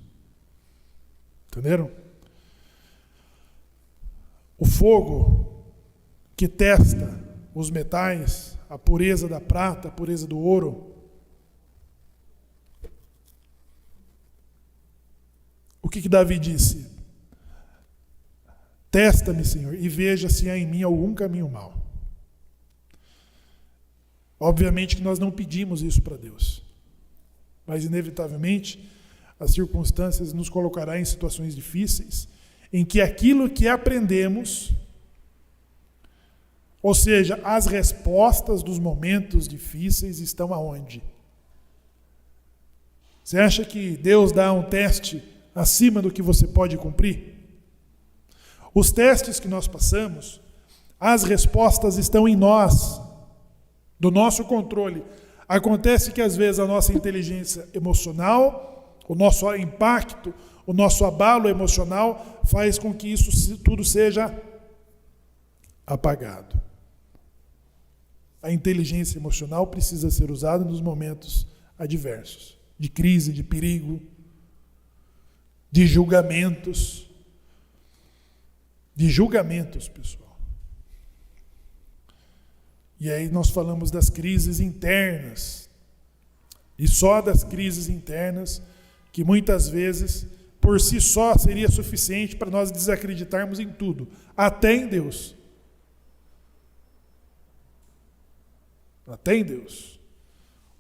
Entenderam? O fogo que testa os metais, a pureza da prata, a pureza do ouro. O que Davi disse? Testa-me, Senhor, e veja se há em mim algum caminho mau. Obviamente que nós não pedimos isso para Deus, mas inevitavelmente as circunstâncias nos colocarão em situações difíceis, em que aquilo que aprendemos, ou seja, as respostas dos momentos difíceis estão aonde? Você acha que Deus dá um teste acima do que você pode cumprir? Os testes que nós passamos, as respostas estão em nós, do nosso controle. Acontece que às vezes a nossa inteligência emocional, o nosso impacto, o nosso abalo emocional faz com que isso tudo seja apagado. A inteligência emocional precisa ser usada nos momentos adversos, de crise, de perigo, de julgamentos. De julgamentos, pessoal. E aí nós falamos das crises internas. E só das crises internas, que muitas vezes, por si só, seria suficiente para nós desacreditarmos em tudo, até em Deus. Até em Deus.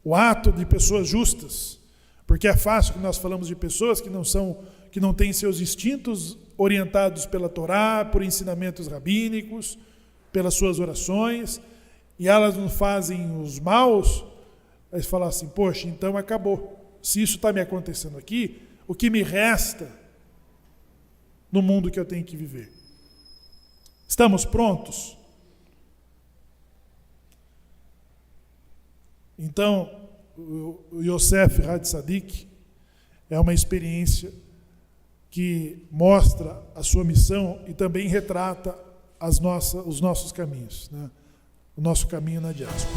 O ato de pessoas justas, porque é fácil que nós falamos de pessoas que não têm seus instintos orientados pela Torá, por ensinamentos rabínicos, pelas suas orações, e elas não fazem os maus, eles falam assim: poxa, então acabou. Se isso está me acontecendo aqui, o que me resta no mundo que eu tenho que viver? Estamos prontos? Então, o Yosef Hatzadik é uma experiência que mostra a sua missão e também retrata os nossos caminhos, né? O nosso caminho na diáspora.